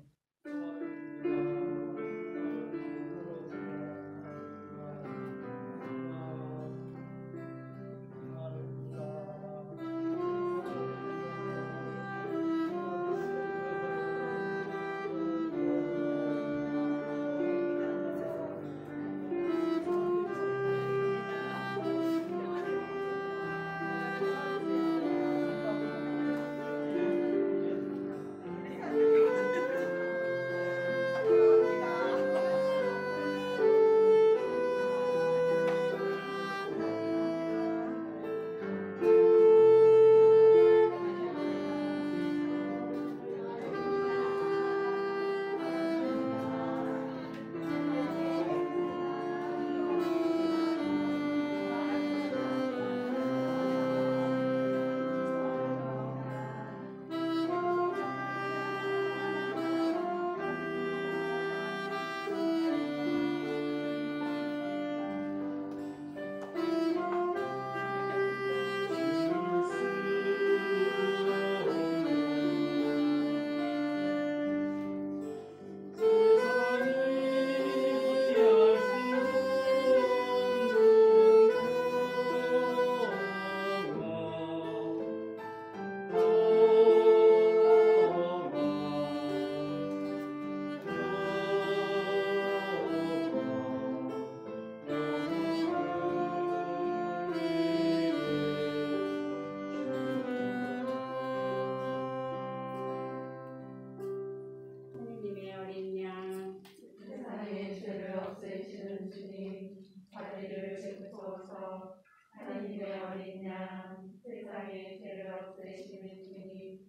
하느님의 어린 양 세상의 죄를 없애시는 주님, 자비를 베푸소서. 하나님의 어린 양, 세상의 죄를 없애시는 주님,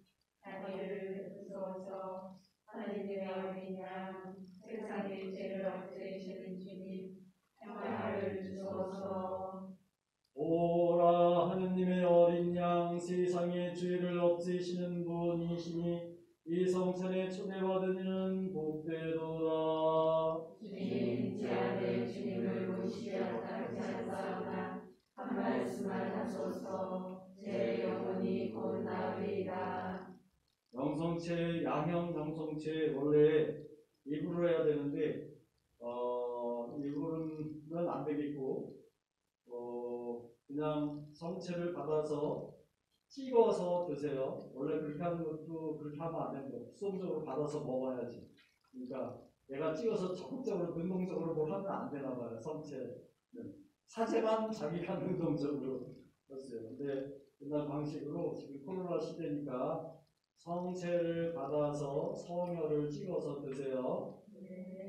자비를 베푸소서. 하나님의 어린 양, 세상의 죄를 없애시는 주님, 평화를 주소서. 오라 하느님의 어린 양 세상의 죄를 없애시는 분이시니 이 성찬에 초대받은 이는 복되도다. 주님, 제 안에 주님을 모시지 않사오나 한 말씀만 하소서. 제 영혼이 곧 나으리이다. 영성체, 양형 영성체 원래 입으로 해야 되는데 입으로는 안 되겠고 그냥 성체를 받아서 찍어서 드세요. 원래 그렇게 하는 것도 그렇게 하면 안 됩니다. 수동적으로 받아서 먹어야지. 그러니까 내가 찍어서 적극적으로 능동적으로 뭘 하면 안 되나 봐요. 성체는 사제만 자기가 능동적으로 했어요. 근데 옛날 방식으로 지금 코로나 시대니까 성체를 받아서 성혈을 찍어서 드세요. 네.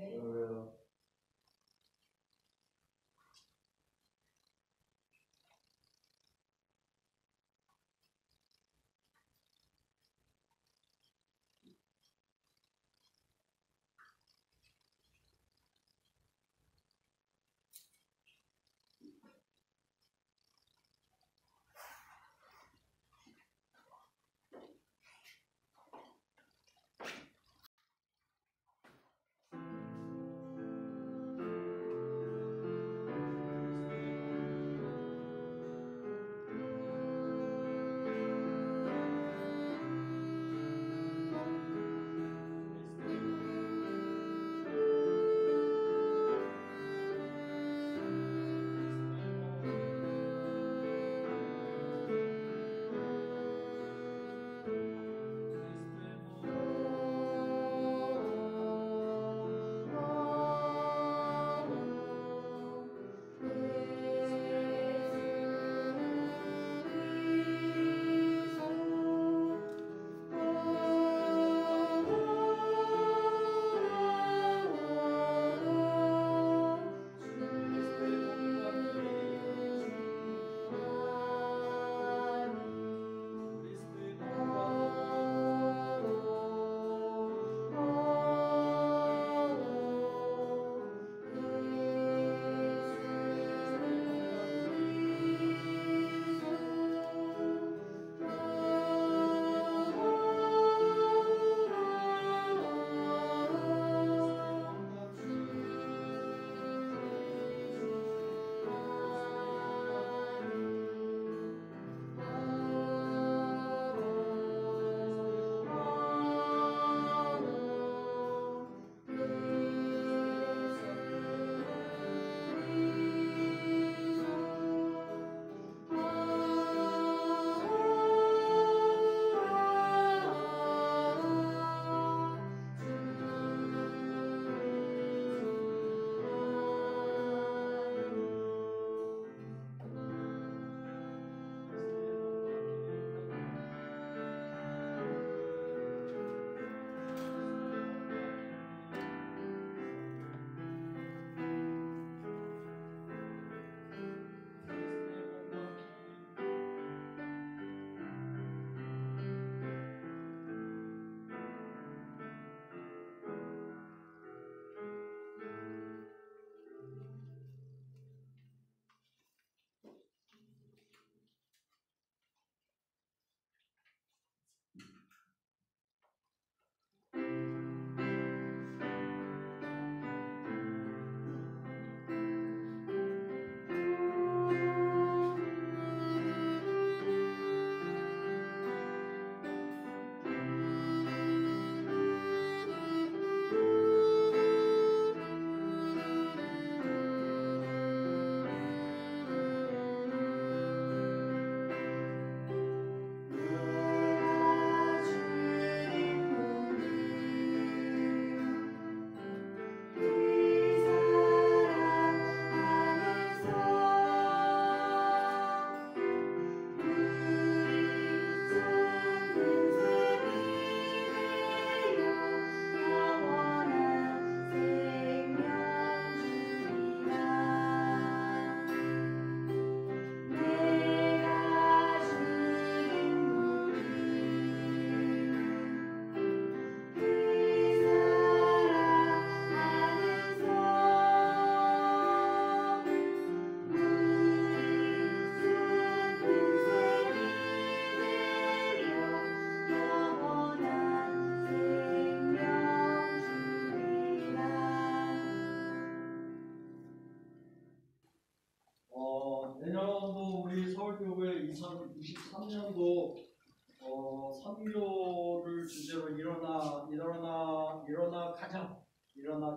서울교회 2023년도 선교를 주제로 일어나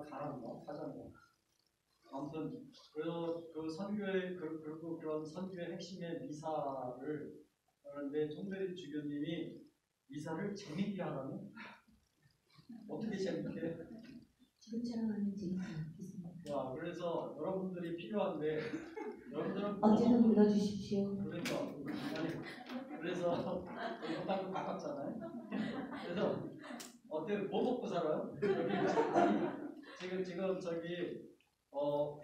가란가 가자고. 아무튼 그래서 그 선교의 그리고 그런 선교의 핵심의 미사를 하는데 총대리 주교님이 미사를 재밌게 하라는 어떻게 재밌게? 지금처럼 하면 재밌지 않겠습니다. 야, 그래서 여러분들이 필요한데 여러분들은 언제든 불러주십시오. 그러니까 아니, 그래서 여기 가깝잖아요. 그래서 어떻게 뭐 먹고 살아요? 지금 저기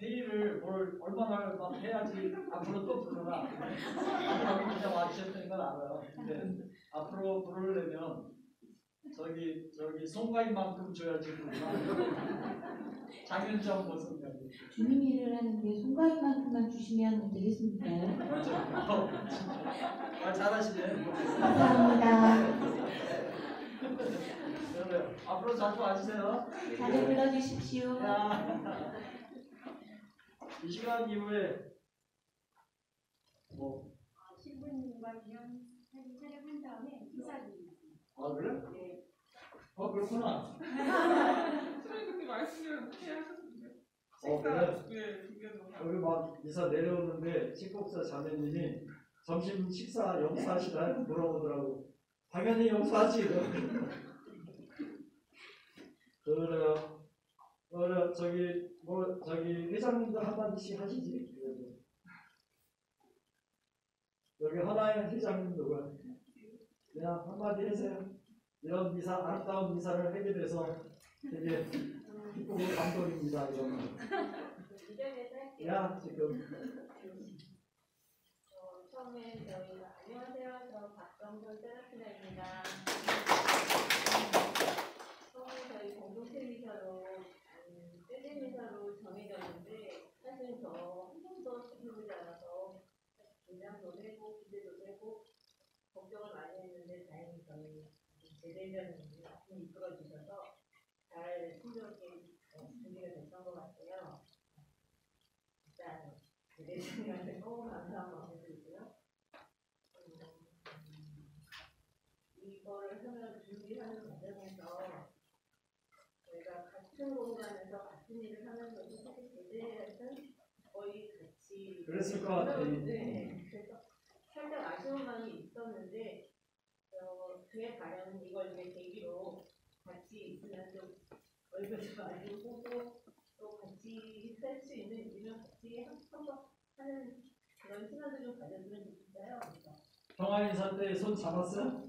회의를 얼마나 해야지 앞으로 또 부르나. 여기 그냥 와주셨던 건 알아요. 근데 앞으로 부르려면 저기 송가인만큼 줘야지 부르나. 장윤정 보선님. 주님 일을 하는데 송가인만큼만 주시면 되겠습니까? 그렇죠. 잘하시네. 감사합니다. 그래요. 앞으로 자주 와주세요. 자주 불러주십시오. 야. 이 시간 이후에 뭐? 신부님과 이런 사진 촬영한 다음에 기사님. 아 그래? 네. 그렇구나. 그렇게 말씀을 하셨는데. 그래? 네, 그게도. 여기 막 이사 내려오는데 식복사 자매님이 점심 식사 용서하시나요? 물어보더라고. 당연히 용서하지. 그래요. 저기 회장님도 한마디씩 하시지. 그래도. 여기 하나의 회장님 누구야? 그냥 한마디 하세요. 이런 미사, 아름다운 미사를 하게 돼서 되게 기쁘고 감동입니다. 이런 거. 야, 지금. 처음에 저희가 안녕하세요. 저 박정선 세라피나입니다. 처음에 저희 공동체 미사로 떼제 미사로 정해졌는데 사실 저 한 번도 해보지 않아서 긴장도 되고 기대도 되고 걱정을 많이 했는데 다행히 저희 제대전님이 말씀 이끌어 주셔서 잘 순조롭게 준비가 됐던 것 같아요. 일단 제대전님한테 너무 감사한 마음이 들고요. 이거를 하면 준비하는 과정에서 저희가 같은 공간에서 같은 일을 하면서도 사실 제대는 거의 같이 그랬을 것 같아요. 네. 그래서 살짝 아쉬운 마음이 있었는데 그에 가려는 이걸 이제 계기로 같이 있으면 좀 얼굴도 많이 보고 또 같이 할 수 있는 일을 같이 한번 하는 그런 시간을 좀 가졌으면 좋겠어요. 평화 인사 때 손 잡았어요?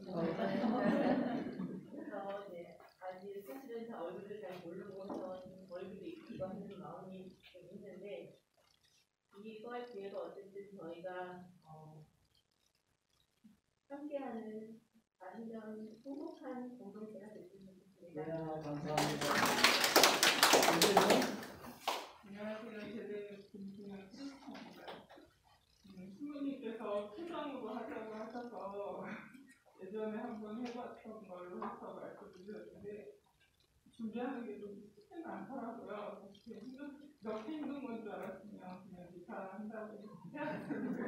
그래서 이제 아직 사실은 다 얼굴을 잘 모르고 해서 얼굴도 익히고 하는 마음이 좀 있는데 이거의 기회가 어쨌든 저희가 함께하는 완전 행복한 공동체가 됐으면 좋겠습니다. 네, 감사합니다. 안녕하세요. 제대 김승현 신부입니다. 신부님께서 표정으로 하자고 하셔서 예전에 한번 해봤던 걸로 해서 말씀드렸는데 준비하는 게 좀 쉽지는 않더라고요. 이렇게 힘든 건 줄 알았으면 그냥 기타 한다고 해야 되는데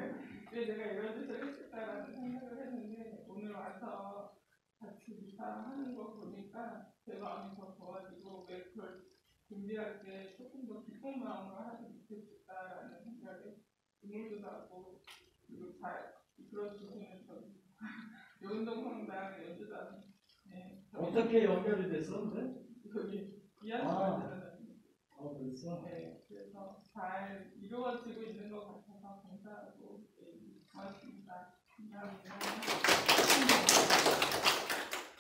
왜 내가 이런 짓을 했을까라는 생각을 했는데 오늘 와서 같이 기타하는 거 보니까 제 마음이 더 좋아지고 왜 그걸 준비할 때 조금 더 기쁜 마음으로 하지 못했을까라는 생각에 눈물도 나고 그리고 잘 이끌어주시는 요운동 성당 연주단 어떻게 연결이 됐었는데? 여기 이해하시면 그랬어? 네, 그래서 잘 이루어지고 있는 것 같아서 감사하고 고맙습니다. 감사합니다.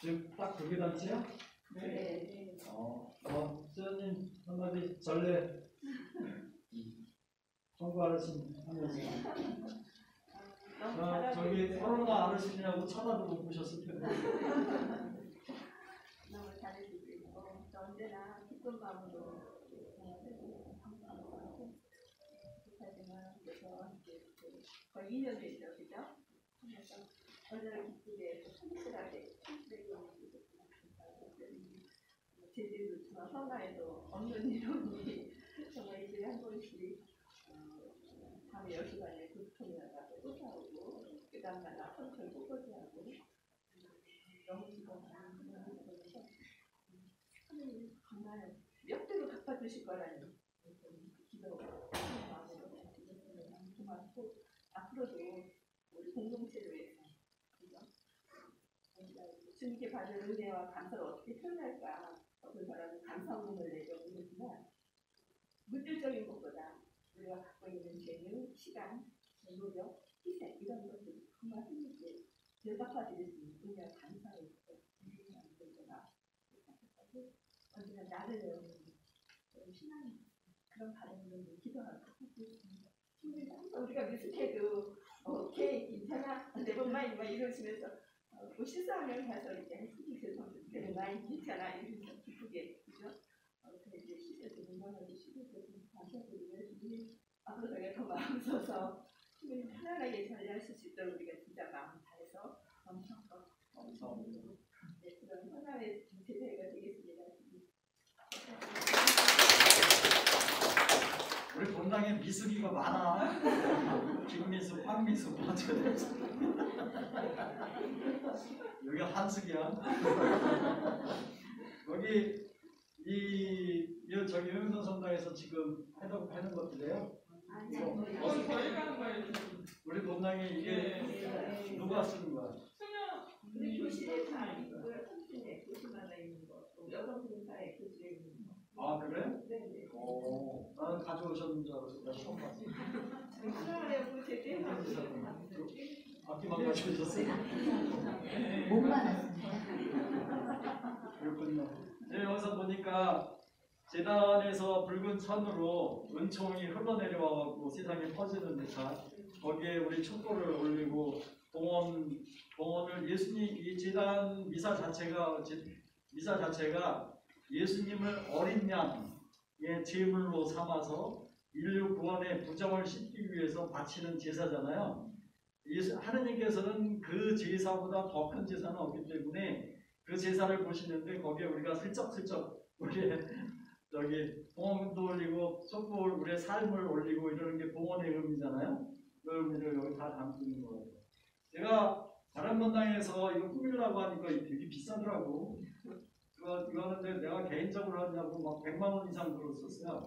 지금 딱 두 개 단체야? 네. 수현님 한마디 전례 청구 아르신 하면서 저기 코로나 아르신이라고 쳐다도 못 보셨을 텐데. 너무 잘해주고 있고 언제나 기쁜 마음으로 하지만 그래서 거의 2년 됐죠, 그죠? 그래서 언제나 기쁘게 성실하게 제주도 저 성가에도 없는 이론이 정말 일주일에 한 번씩 밤에 10시간에 교통이 나가서 쫓아오고 좀 절구거지 하고 너무 기도하는 그래서 하나님 정말 몇 배로 갚아주실 거라는 기도 마음으로 고맙고 앞으로도 우리 공동체를 위해서 주님께 받은 은혜와 감사를 어떻게 표현할까 어떤 사람은 감사운동을 내려오지만 물질적인 것보다 우리가 갖고 있는 재능, 시간, 노력, 희생 이런 것들 정말 하나님께 대답해드릴 수 있는 은혜와 감사의 제가 언제나 나를 내어놓는 신앙 그런 바람으로 기도하고 있습니다. 항상 우리가 미숙해도 오케이 괜찮아 내번만 이러시면서 뭐 실수하면 가서 이렇게 죄송합니다. 내번만 괜찮아 이러면서 기쁘게 그죠? 이제 시대도 공부하주시고 감사드리고요. 주님 앞으로 저희가 더 마음 써서 주님 편안하게 전리하실 수 있도록 우리가 진짜 마음 다해서 엄청 그런 하나의 제자가 되겠습니다. 우리 본당에 미숙이가 많아. 김미숙, 황미숙 어떻게 되지? 여기 한숙이야. 여기 저기 효영선 성당에서 지금 하는 것들이에요. 저희가 하는 거예요. 우리 본당에 이게 누가 쓰는 거야? 우리 교실에 다 있고요. 성진에 교실마다 있는 거, 여성 봉사에 교실에 있는 거. 아 그래? 네. 오, 나는 가져오셨는 줄 알았어. 나 처음 봤어. 하려고 제대하고 악기만 가져오셨어요? 못 말았습니다. 그렇군요. 네, 여기서 보니까 재단에서 붉은 천으로 은총이 흘러내려와갖고 세상에 퍼지는 듯한 거기에 우리 촛불을 올리고 봉헌을 예수님 이 재단 미사 자체가 예수님을 어린 양의 제물로 삼아서 인류 구원의 부정을 씻기 위해서 바치는 제사잖아요. 하느님께서는 그 제사보다 더 큰 제사는 없기 때문에 그 제사를 보시는데 거기에 우리가 슬쩍슬쩍 우리의 저기 봉헌도 올리고 촛불 우리의 삶을 올리고 이러는 게 봉헌의 의미잖아요. 그 의미를 여기 다 담고 있는 거예요. 제가 다른 본당에서 이거 꾸밀라고 하니까 되게 비싸더라고. 이거는 내가 개인적으로 하냐고 막 100만 원 이상 들었었어요.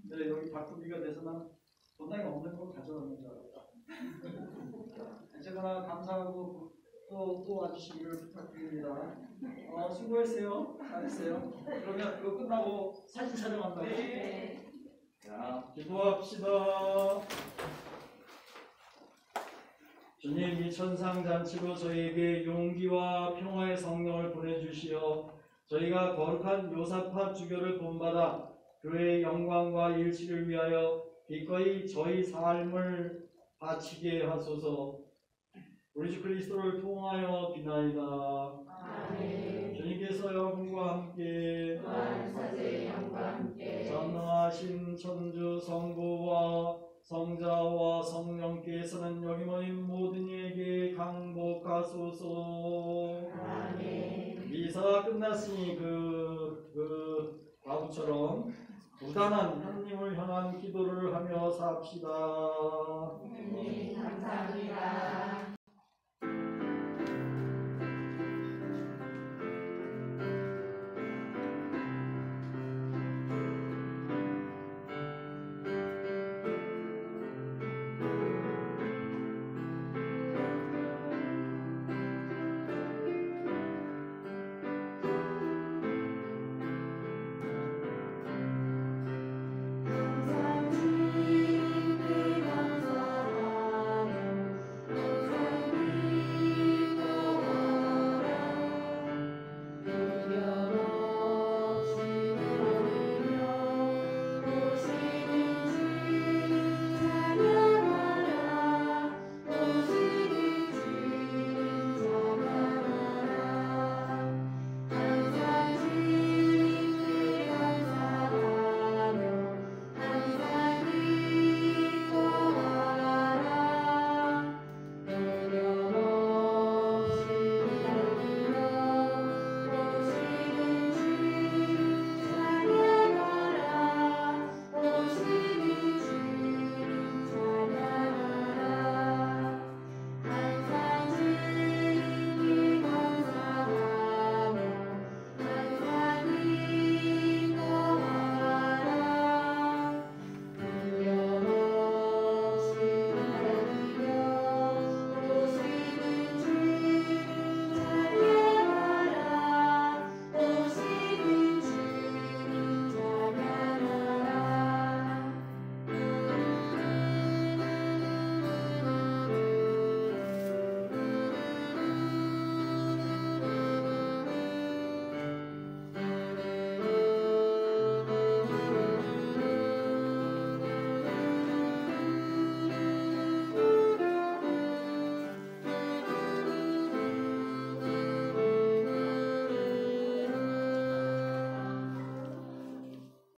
근데 여기 바꾸기가 돼서 난 본당에 없는 걸 가져왔는 줄 알았다. 어쨌거나 감사하고 또 와주시기를 부탁드립니다. 수고했어요. 잘했어요. 그러면 이거 끝나고 사진 촬영한다고. 네. 자, 기도합시다. 주님, 이 천상잔치로 저희에게 용기와 평화의 성령을 보내주시어 저희가 거룩한 요사파 주교를 본받아 교회의 영광과 일치를 위하여 기꺼이 저희 삶을 바치게 하소서. 우리 주 그리스도를 통하여 비나이다. 아멘. 주님께서 여러분과 함께 전능하신 천주 성부와 성자와 성령께서는 여기 모인 모든 이에게 강복하소서. 아멘. 미사가 끝났으니 바보처럼 무단한 하나님을 향한 기도를 하며 삽시다. 하나님 감사합니다.